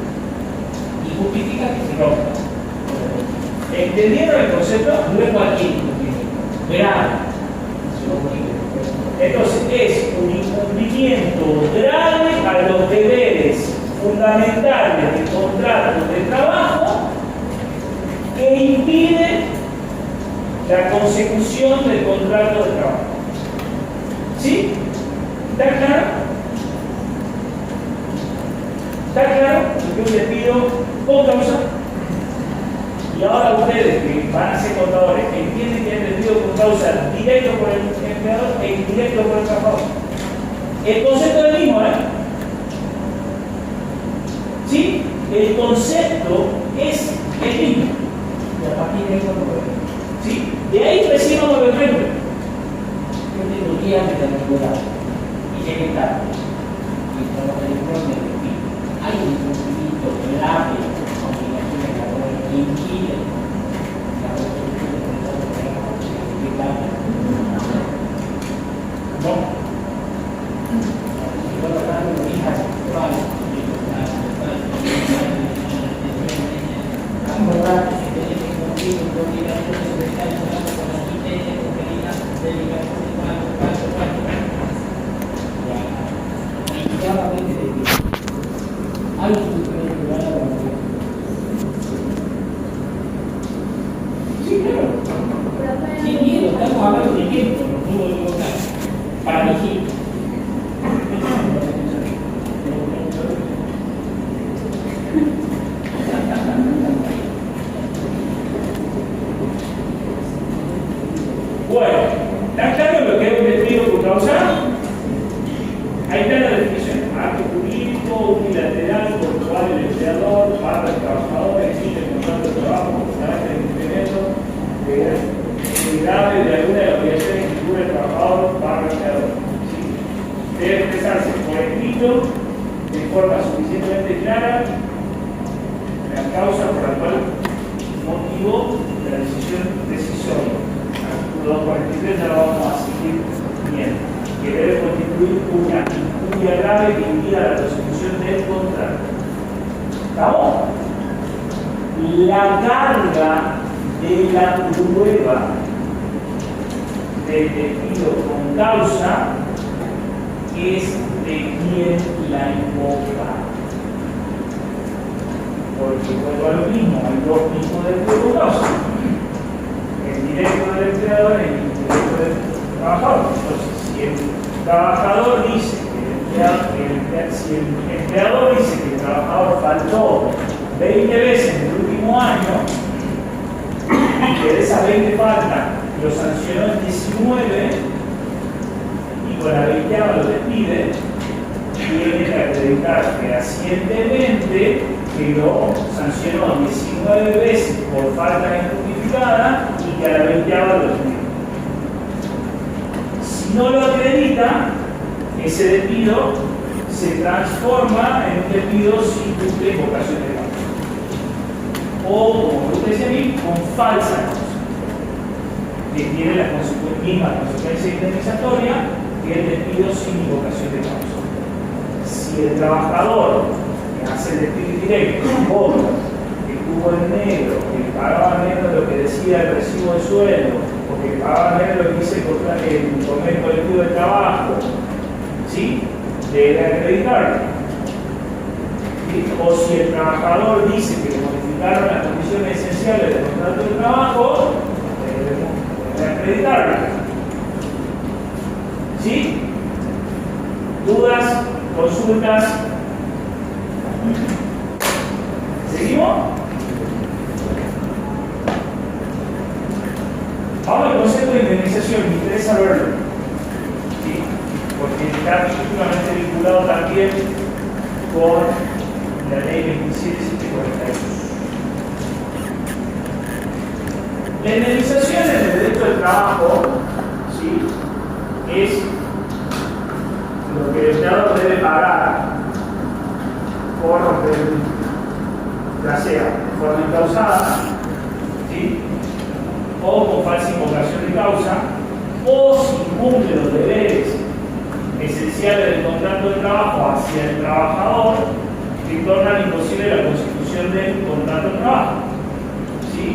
y justifica que se rompa. ¿Entendieron el concepto? No es cualquier incumplimiento, grave. Entonces, es un incumplimiento grave a los deberes fundamentales del contrato de trabajo que impide la consecución del contrato de trabajo. ¿Sí? ¿Está claro? ¿Está claro? Yo un despido con causa. Y ahora ustedes que van a ser contadores, entienden que el despido con causa directo por el empleador e indirecto por el trabajador. El concepto es el mismo, ¿eh? ¿Sí? El concepto es el mismo. Y a partir de ahí, ¿Sí? De ahí recién vamos a ver ejemplo. yo tengo días de antigüedad y llegué tarde. Y cuando el informe de mí, hay un incumplimiento grave de obligaciones laborales que impide la resolución del contrato de trabajo que se explica. No. Si yo lo hago, lo dije vale. Acordate que tenés que cumplir con tu obligación de prestar el trabajo con la asistencia, conferida, delegación de claramente de que hay un incremento de la laboral. Sí, claro. Sin miedo, estamos hablando de tiempo, no puedo equivocar. Para mí sí. Bueno, ¿está claro lo que es un despido por causa? Ahí está la definición. Acto jurídico, unilateral, por el cual el empleador paga al trabajador, exige el contrato de trabajo por carácter de incremento grave de alguna de las obligaciones que incurre el trabajador para el empleador. ¿Sí? Debe expresarse por escrito, de forma suficientemente clara, la causa por la cual motivó la decisión decisoria. Artículo 243 ya lo vamos a seguir viendo. Que debe constituir una injuria grave que impida la consecución del contrato. ¿Estamos? La carga de la prueba del despido con causa es de quien la invoca. Porque vuelvo a lo mismo, hay dos tipos de causa. El directo del empleador y el indirecto del trabajador. Entonces, si el trabajador dice si el empleador dice que el trabajador faltó 20 veces en el último año, y que de esas 20 faltas lo sancionó en 19, y con la 20ª lo despide, tiene que acreditar fehacientemente que lo sancionó 19 veces por falta injustificada y que a la 20ª lo despide. Si no lo acredita, ese despido se transforma en un despido sin cumple invocación de causa. O, como usted decía a mí, con falsa causa, que tiene la misma consecuencia indemnizatoria que el despido sin invocación de causa. Si el trabajador que hace el despido directo, cobra, que estuvo en negro, que pagaba menos de lo que decía el recibo de sueldo, o que pagaba menos de lo que dice el convenio colectivo de trabajo, ¿sí? Debe acreditarlo. ¿Sí? O si el trabajador dice que le modificaron las condiciones esenciales del contrato de trabajo, debe acreditarlo. ¿Sí? ¿Dudas? ¿Consultas? ¿Seguimos? Vamos al concepto de indemnización, me interesa verlo. ¿Sí? Porque está íntimamente vinculado también con la ley 27.742. La indemnización en el derecho del trabajo, ¿sí?, es lo que el empleador debe pagar por romper el vínculo, ya sea de forma incausada, ¿sí?, o con falsa invocación de causa, o si cumple los deberes esenciales del contrato de trabajo hacia el trabajador, que tornan imposible la constitución del contrato de trabajo, ¿sí?,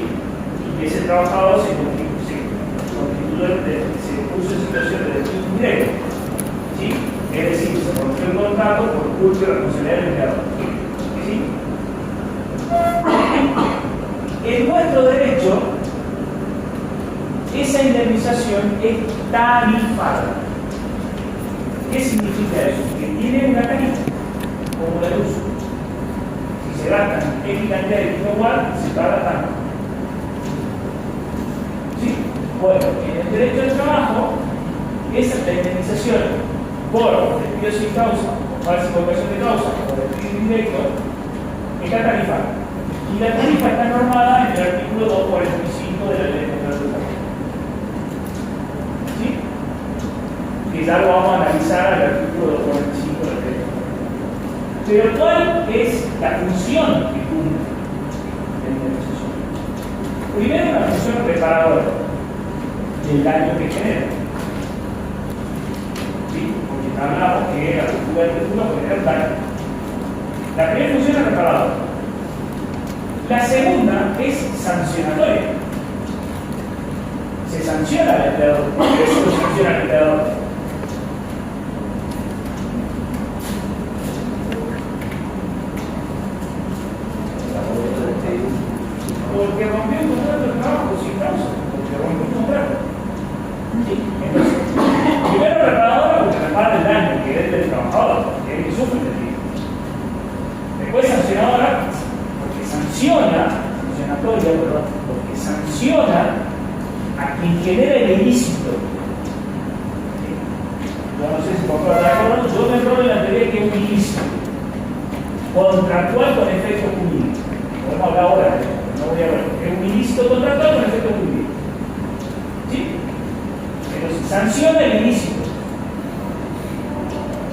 y que ese trabajador se puso en situación de despido indirecto, ¿sí?, es decir, se rompió el contrato por culpa y responsabilidad del empleador, ¿sí? En nuestro derecho, esa indemnización es tarifada. ¿Qué significa eso? Que tiene una tarifa, como la luz. Si se gastan X cantidad de kilowatt, se paga tanto. ¿Sí? Bueno, en el derecho del trabajo, esa indemnización por despido sin causa, por falsa invocación de causa, por despido indirecto, está tarifada. Y la tarifa está normada en el artículo 245 de la ley de contrato de trabajo. ¿Sí? Que ya lo vamos a analizar al artículo 245 de la ley de contrato. Pero ¿cuál es la función que cumple la indemnización? Primero, una función reparadora del daño que genera. ¿Sí? Porque hablamos que la ruptura del vínculo genera un daño. La primera función es reparadora. La segunda es sancionatoria. Se sanciona al empleador. ¿Por qué se lo sanciona al empleador? Porque rompió un contrato de trabajo sin causa. Porque rompió un contrato. ¿Sí? Entonces, primero reparadora porque repara el daño que es del trabajador, que es el que sufre el despido. Después sancionadora porque sanciona a quien genera el ilícito. ¿Sí? Yo no sé si por favor, yo me enrolo en la teoría que es un ilícito contractual con efecto jurídico. Podemos hablar ahora de eso, no voy a hablar. Es un ilícito contractual con efecto jurídico. ¿Sí? Entonces, sanciona el ilícito.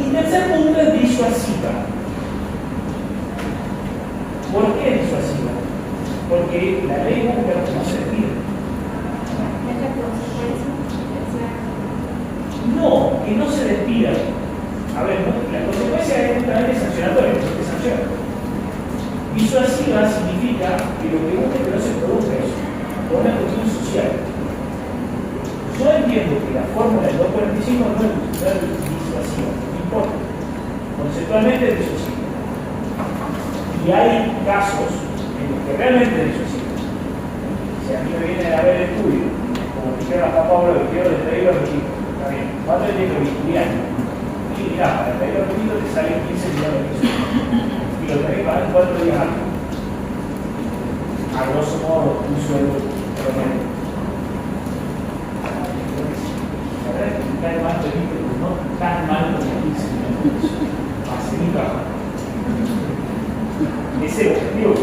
Y tercer punto es disuasiva. ¿Por qué es disuasiva? Porque la ley busca no se despide. No, que no se despida. A ver, la consecuencia es justamente sancionatoria, porque sanciona. Disuasiva significa que lo que busca es que no se produzca eso, por una cuestión social. Yo entiendo que la fórmula del 245 no es disuasiva. conceptualmente disuasivo. Y hay casos en los que realmente es disuasivo. Si a mí me vienen a ver el estudio, como dijeron a Pablo, que quiero le traigo el registro, está bien, ¿cuánto le tengo que estudiar? Y mirá, para traer el registro te salen 15 millones de pesos. Y lo tenés que pagar en 4 días antes. A grosso modo, un sueldo promedio. La verdad es que me cae mal el registro, pero no tan mal como 15 millones de pesos. Hace mi trabajo. Ese objetivo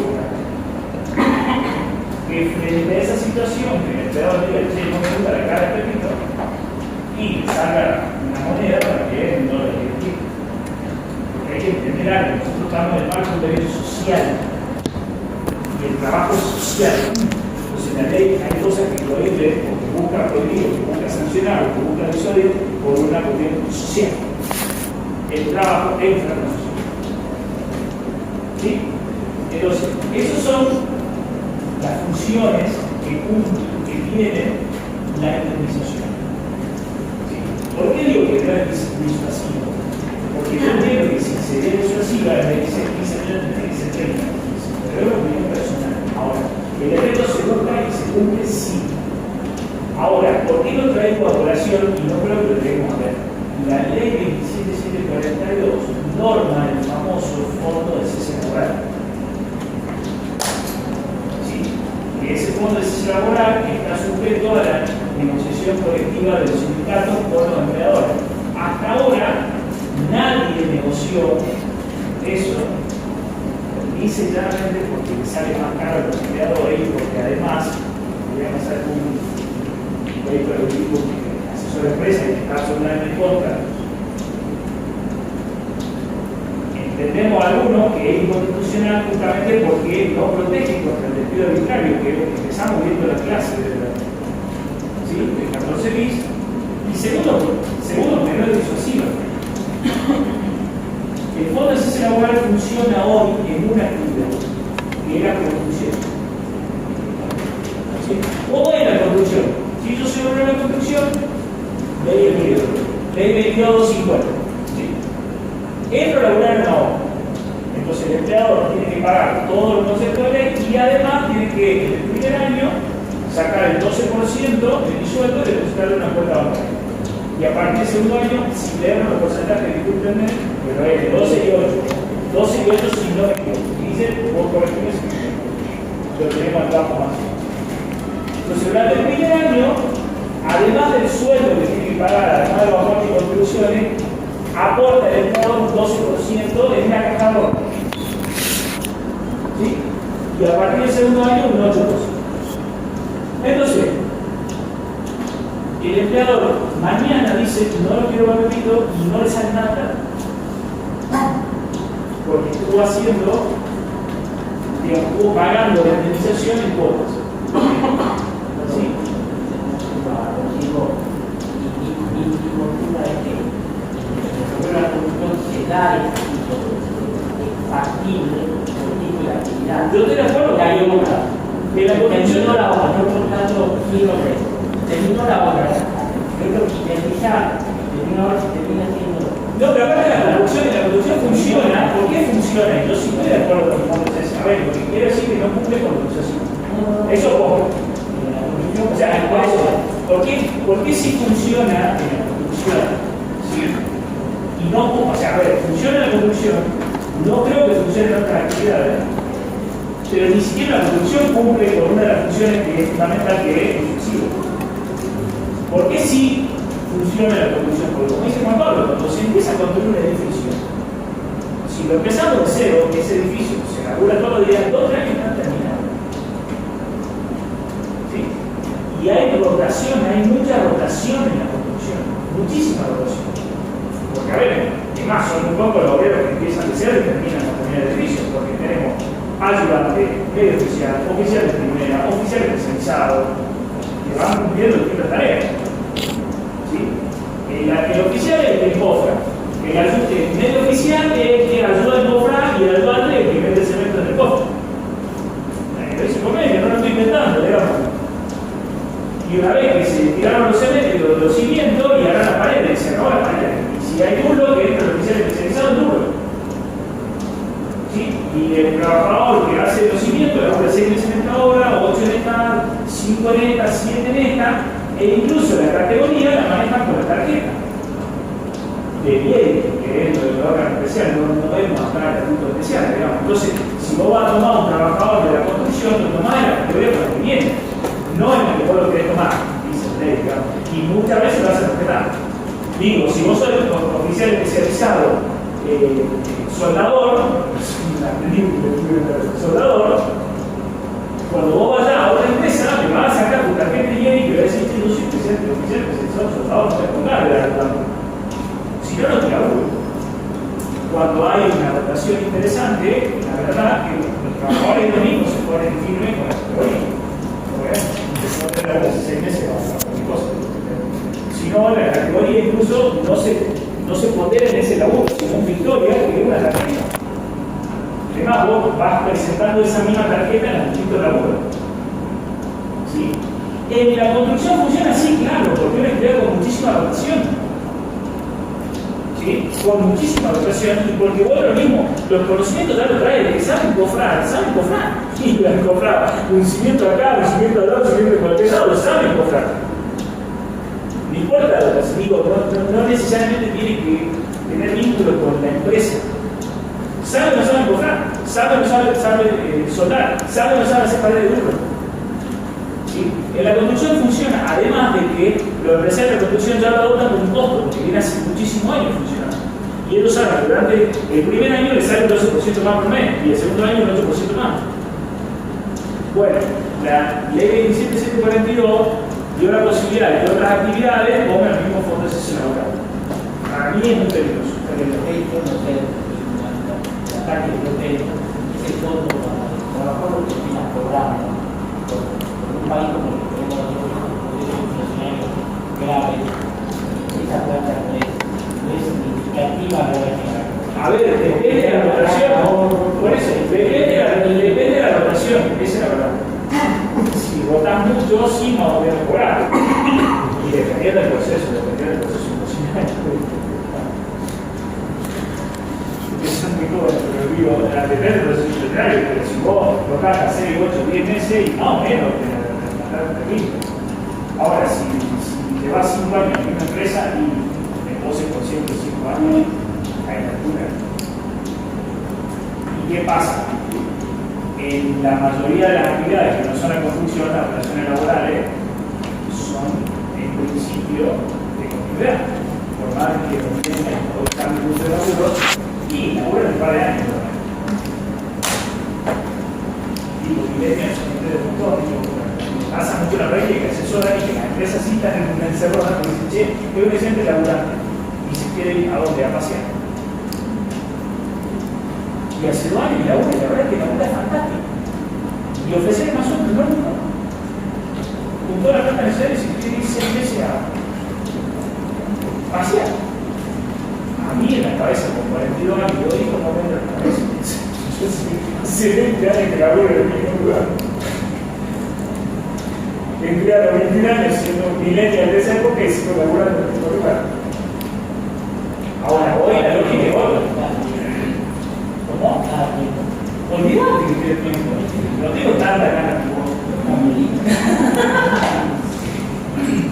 que frente a esa situación que el empleador diga, che, no me gusta la cara de Pepito, y salga una moneda para que no lo ejecute. Porque hay que entender algo, nosotros estamos en el marco de un derecho social y el trabajo es social. Entonces en la ley hay cosas que prohíben o que buscan prohibir o que buscan sancionar o que buscan disuadir por una cuestión social. El trabajo es un fenómeno social. ¿Sí? Entonces, esas son las funciones que tiene la indemnización. ¿Sí? ¿Por qué digo que no es disuasivo? Porque yo entiendo que si sería disuasiva, me dice 15 millones, tiene que ser 30. Pero es una opinión personal. Ahora, el efecto se busca y se cumple sí. Ahora, ¿por qué lo traigo a colación? Y no creo que lo debemos a ver. La ley 27742 norma el famoso fondo de cese laboral. Ese fondo de cese laboral está sujeto a la negociación colectiva de los sindicatos por los empleadores. Hasta ahora nadie negoció eso, dice claramente porque le sale más caro a los empleadores y porque además voy a pasar un vehículo de tipo asesor de empresa y está absolutamente en contra. Entendemos algunos que es inconstitucional justamente porque no protege contra el despido arbitrario, que es lo que empezamos viendo en la clase ¿sí? Del 14 bis. Y segundo, que no es disuasiva. El fondo de cese laboral funciona hoy en una actividad, que es la construcción. ¿Sí? O en la construcción. Si yo soy obrero de la construcción, ley el periodo. Ley 22.250. Entro a laburar en una obra. Entonces el empleador tiene que pagar todos los conceptos de ley y además tiene que en el primer año sacar el 12% de mi sueldo y depositarle una cuenta bancaria. Y a partir del segundo año, si leemos los porcentajes, discúlpenme, pero es de 12 y 8. 12 y 8 si no me equivoco. Y dice, vos corregime si lo tenemos al campo más. Entonces durante el primer año, además del sueldo que tiene que pagar, además de los aportes y contribuciones, aporta el empleador un 12% en una caja de ahorro. ¿Sí? Y a partir del segundo año un 8%. Entonces, el empleador mañana dice no lo quiero más repito y no le sale nada porque estuvo haciendo, digamos, estuvo pagando la indemnización en cuotas. ¿Sí? La construcción se da este tipo de factible por tipo de actividad. Yo estoy de acuerdo que hay una. que la construcción Terminó la obra, yo por tanto quiero ver. Terminó la obra. Yo creo que termina siendo. No, pero aparte la construcción funciona. ¿Por qué funciona? Yo sí estoy de acuerdo con el fondo de cese. A ver, lo que quiere decir que no cumple con lo que se eso poco. O sea, ¿por qué sí funciona en la construcción? ¿Sí? Y no, o sea, a ver, funciona en la construcción, no creo que funcione en otras actividades, pero ni siquiera la construcción cumple con una de las funciones que es fundamental, que es exclusiva. ¿Por qué sí funciona la construcción? Porque como dice Juan Pablo, cuando se empieza a construir un edificio, si lo empezamos de cero, ese edificio se calcula todos los días, 2 años están terminados. ¿Sí? Y hay rotación, hay mucha rotación en la construcción, muchísima rotación. Porque, a ver, es más, son un poco los obreros que empiezan de cero y terminan con terminar el edificio, porque tenemos ayudante, medio oficial, oficial de primera, oficial especializado, que van cumpliendo distintas tareas. ¿Sí? El oficial es el cofra, el medio oficial es el que ayuda al cofra y el ayudante es el que mete cemento en el cofre. Eso conviene, no lo estoy inventando, digamos. Y una vez que se tiraron los cementos, los cimientos y ahora la pared, se acabó la pared. Si hay duro, que entra el oficial especializado en duro. ¿sí? Y el trabajador que hace los cimientos, labura 6 meses en esta obra, 8 en esta, 5 en esta, 7 en esta, e incluso la categoría la manejan con la tarjeta de ley, que es lo del órgano especial, no podemos estar al punto especial, digamos. Entonces, si vos vas a tomar un trabajador de la construcción, lo tomás en la categoría para que viene, no en la que vos lo querés tomar, dice la ley, digamos. Y muchas veces lo vas a respetar. Digo, si vos sos oficial especializado, soldador, cuando vos vayas a otra empresa, te vas a sacar tu tarjeta de ley y te vas a decir, yo soy oficial especializado, soldador, no te pongas de la. Si no, no te laburo. Cuando hay una rotación interesante, la verdad que los trabajadores mismos se ponen firmes con la categoría. No tener los 6 meses para cualquier cosa. Si no, la categoría incluso no se pondera en ese laburo, sino en Victoria, que es una tarjeta. Además, vos vas presentando esa misma tarjeta en los distintos laburos. ¿Sí? En la construcción funciona así, claro, porque es una actividad con muchísima rotación. ¿Sí? Con muchísima rotación, y porque vos lo mismo, los conocimientos ya lo traen, que saben cofrar, y la cofrar, un cimiento acá, un cimiento allá, un cimiento de cualquier lado, lo saben cofrar. No importa, digo, no necesariamente tiene que tener vínculo con la empresa. Saben o no saben cofrar, saben o no saben soldar, saben o no saben hacer paredes de duro. ¿Sí? En la construcción funciona, además de que los empresarios de la construcción ya lo adoptan con un costo, porque viene hace muchísimos años funcionando. Y ellos saben que durante el primer año les sale un 12% más por mes, y el segundo año un 8% más. Bueno, la ley 27742 dio la posibilidad de que otras actividades pongan el mismo fondo de sesión laboral. Para mí es muy peligroso. Ataque de hotel, ese fondo para los que tienen programas por un país como el que tenemos nosotros, un funcionario grave, esa plata no es significativa a la hora de generar. A ver, depende de la rotación, por eso, depende de la rotación, esa es la verdad. Si rotas mucho, sí no voy a mejorar. Y dependiendo del proceso emocional. Eso es muy joven, pero digo, depende del proceso funcionario, pero si vos rotas 6, 8, 10 meses, y más o menos te termina. Ahora, si te vas 5 años en una empresa y después por siempre 5 años, hay altura. ¿Y qué pasa? En la mayoría de las actividades que no son la construcción, las relaciones laborales son en principio de continuidad. Por más que no tengan o cambien mucho de laburo, y laburan un par de años. Digo, milenios son ustedes un montón, pasa mucho la práctica que asesoran y que las empresas sí están en una encerrona porque dicen, che, es un excelente laburante y se quiere ir a dónde, a pasear. Y hace 2 años y la verdad es que la es fantástica. Y ofrecer más otros, no. Con toda la plata necesaria, si quiere ir 6 meses a pasear. A mí en la cabeza, con 42 años, yo digo, no me entra en la cabeza. Yo hace 20 años que laburo en el mismo lugar. Entré a los 21 años siendo millennial de esa época y sigo laburando en el mismo lugar. Ahora, hoy la lógica es otra. ¿Cómo? Olvídate que tiene tiempo. No tengo tanta ganas como vos.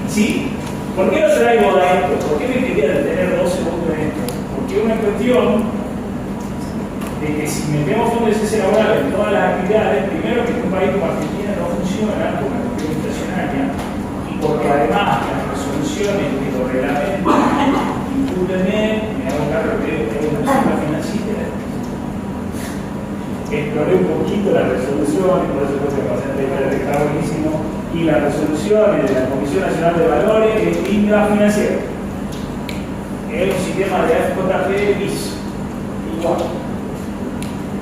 ¿Sí? ¿Por qué no se da igual a esto? ¿Por qué me quería detener 2 segundos en esto? Porque es una cuestión de que si metemos fondos de cese laboral en todas las actividades, primero que en un país como Argentina no funciona con la cuestión inflacionaria, y porque además las resoluciones que lo reglamentan, inclúyenme, me hago cargo que es una sola financiera. Exploré un poquito las resoluciones, por eso creo que pasé que está buenísimo, y las resoluciones de la Comisión Nacional de Valores es INDA financiera. Es un sistema de AFJP bis, igual.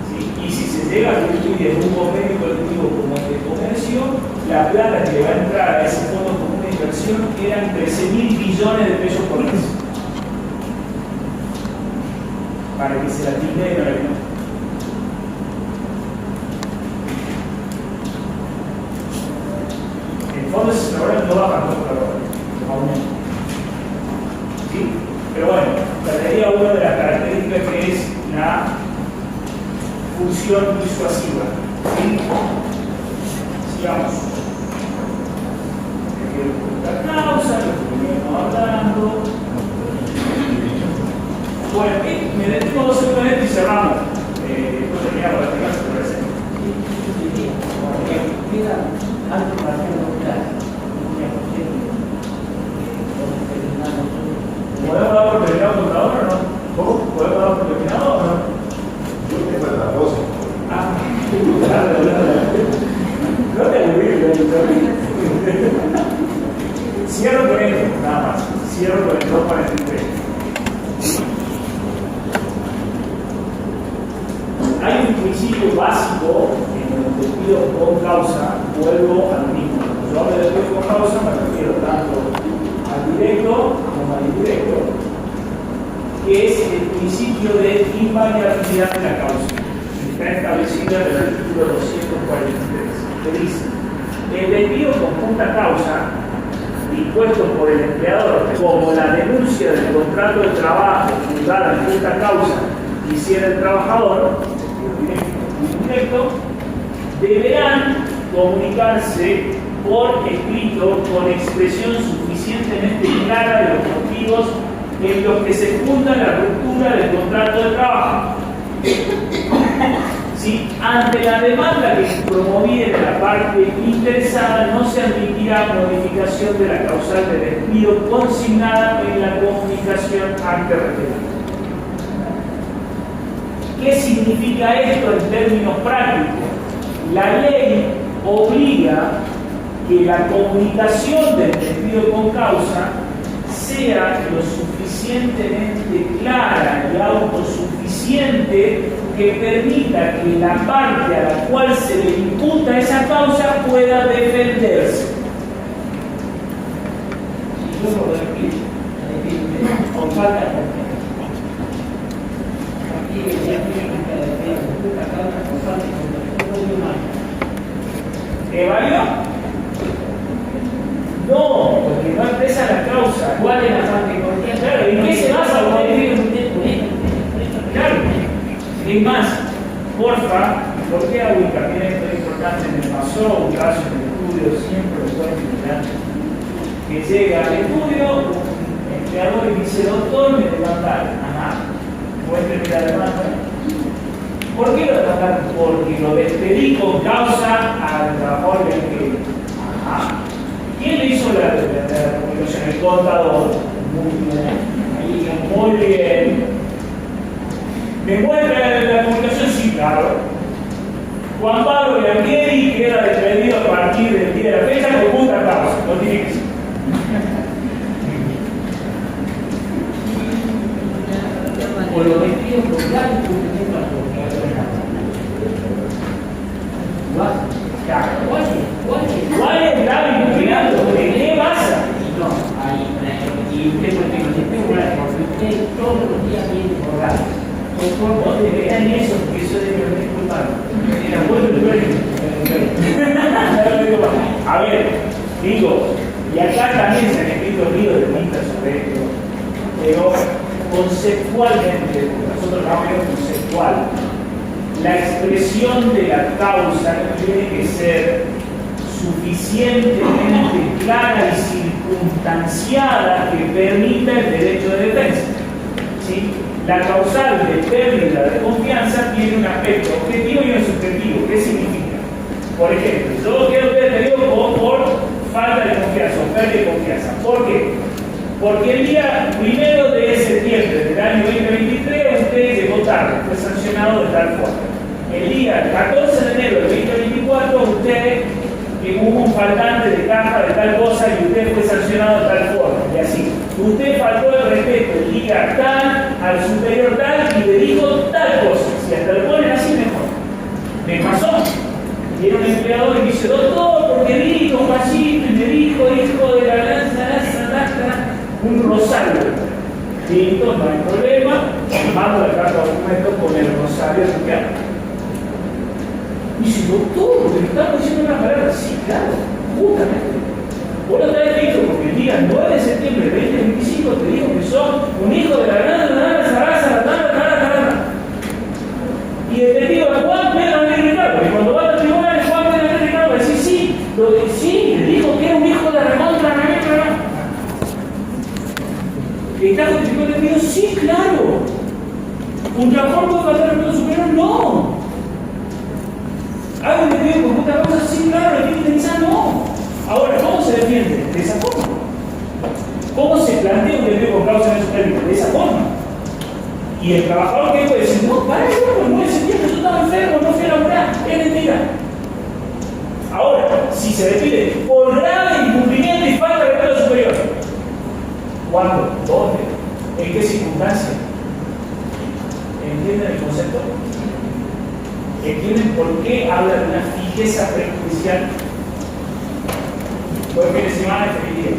¿Sí? Y si se llega a incluir en un convenio colectivo como el de comercio, la plata que va a entrar a ese fondo común de inversión eran 13.000 billones de pesos por mes. Para que se la tilde y para que no. El fondo de cese laboral no va para nosotros aumenta. ¿Sí? Pero bueno, trataría una de las características que es la función disuasiva. ¿Sí? Sigamos. La causa, lo que veníamos hablando. Bueno, me detengo 2 segundos y cerramos. Después terminamos la clase, ¿te parece? Queda algo para hacer clase. ¿Podemos dar por terminado el contador o no? ¿Cómo? ¿Podemos dar por terminado o no? Yo tengo la cosa. Ah, no te aburrí, cierro con esto, nada más. Cierro con el 243. Hay un principio básico en el despido con causa, vuelvo a lo mismo. Cuando yo hablo de despido con causa, me refiero tanto al directo como al indirecto, que es el principio de invariabilidad de la causa. Está establecida en el artículo 243, que dice: el despido con justa causa, dispuesto por el empleador, como la denuncia del contrato de trabajo fundada en justa causa hiciera el trabajador, indirecto, deberán comunicarse por escrito con expresión suficientemente clara de los motivos en los que se funda la ruptura del contrato de trabajo. Si ante la demanda que promoviera la parte interesada no se admitirá modificación de la causal de despido consignada en la comunicación antes referida. ¿Qué significa esto en términos prácticos? La ley obliga que la comunicación del despido con causa sea lo suficientemente clara y autosuficiente que permita que la parte a la cual se le imputa esa causa pueda defenderse. Y yo lo repito, con falta de confianza. Aquí ya tiene que defender esta causa con falta de confianza. ¿Es válido? No, porque no expresa la causa. ¿Cuál es la falta de confianza? Claro, ¿en qué se basa usted? Claro. Es más, porfa, ¿por qué hago hincapié en esto importante? Me pasó un caso en el estudio, siempre lo estoy explicando, que llega al estudio, un empleador y dice: doctor, me levantaron. Ajá, muéstrame la demanda. ¿Por qué lo levantaron? Porque lo despedí con causa al trabajador del que. Ajá. ¿Quién le hizo la comunicación? El contador. Muy bien. ¿Me muestra la comunicación? Sí, claro. Juan Pablo Bianchieri queda despedido a partir del día de la fecha con justa causa. No tiene que ser. O lo despido por gran cumplimiento a la obligación. ¿Cuál es grave incumplimiento? ¿De qué pasa? No, ahí, y usted puede decir, porque usted todos los días viene por radio. No te vean eso, porque eso debe haber disculpado. A ver, digo, y acá también se han escrito libros de listas sobre esto, pero conceptualmente, porque nosotros trabajamos conceptual, la expresión de la causa tiene que ser suficientemente clara y circunstanciada que permita el derecho de defensa. ¿Sí? La causal de pérdida de confianza tiene un aspecto objetivo y uno subjetivo. ¿Qué significa? Por ejemplo, yo quiero ser despedido por falta de confianza o pérdida de confianza. ¿Por qué? Porque el día 1 de septiembre del año 2023 usted llegó tarde, fue sancionado de tal forma. El día 14 de enero del 2024 usted hubo un faltante de caja de tal cosa y usted fue sancionado de tal forma. Y así. Usted faltó el respeto el día tal, al superior tal y le dijo tal cosa. Si hasta lo ponen así, mejor. Me pasó. Viene un empleador y dice: doctor, porque dijo pasito y me dijo hijo de la lanza, un rosario. Listo, no hay problema. Mando la carta de documento con el rosario asociado. Dice: doctor, ¿le estamos diciendo una palabra? Sí, claro, justamente. Vos lo traes dicho porque el día 9 de septiembre de 2025 te dijo que sos un hijo de la gran, y el testigo de ¿Un trabajador puede faltar al respeto superior? No. ¿Alguien despido por justa causa? Sí, claro, el que indemnizar no. Ahora, ¿cómo se defiende? De esa forma. ¿Cómo se plantea un despido por causa de superior? De esa forma. Y el trabajador que puede decir, no, para eso, no ese tiempo yo estaba enfermo, no fui a laburar, es mentira. Ahora, si se despide por grave incumplimiento y falta de respeto superior, ¿cuándo? ¿Dónde? ¿En qué circunstancia? ¿Entienden el concepto? ¿Entienden por qué habla de una fijeza prejudicial? Buen fin de semana y feliz día.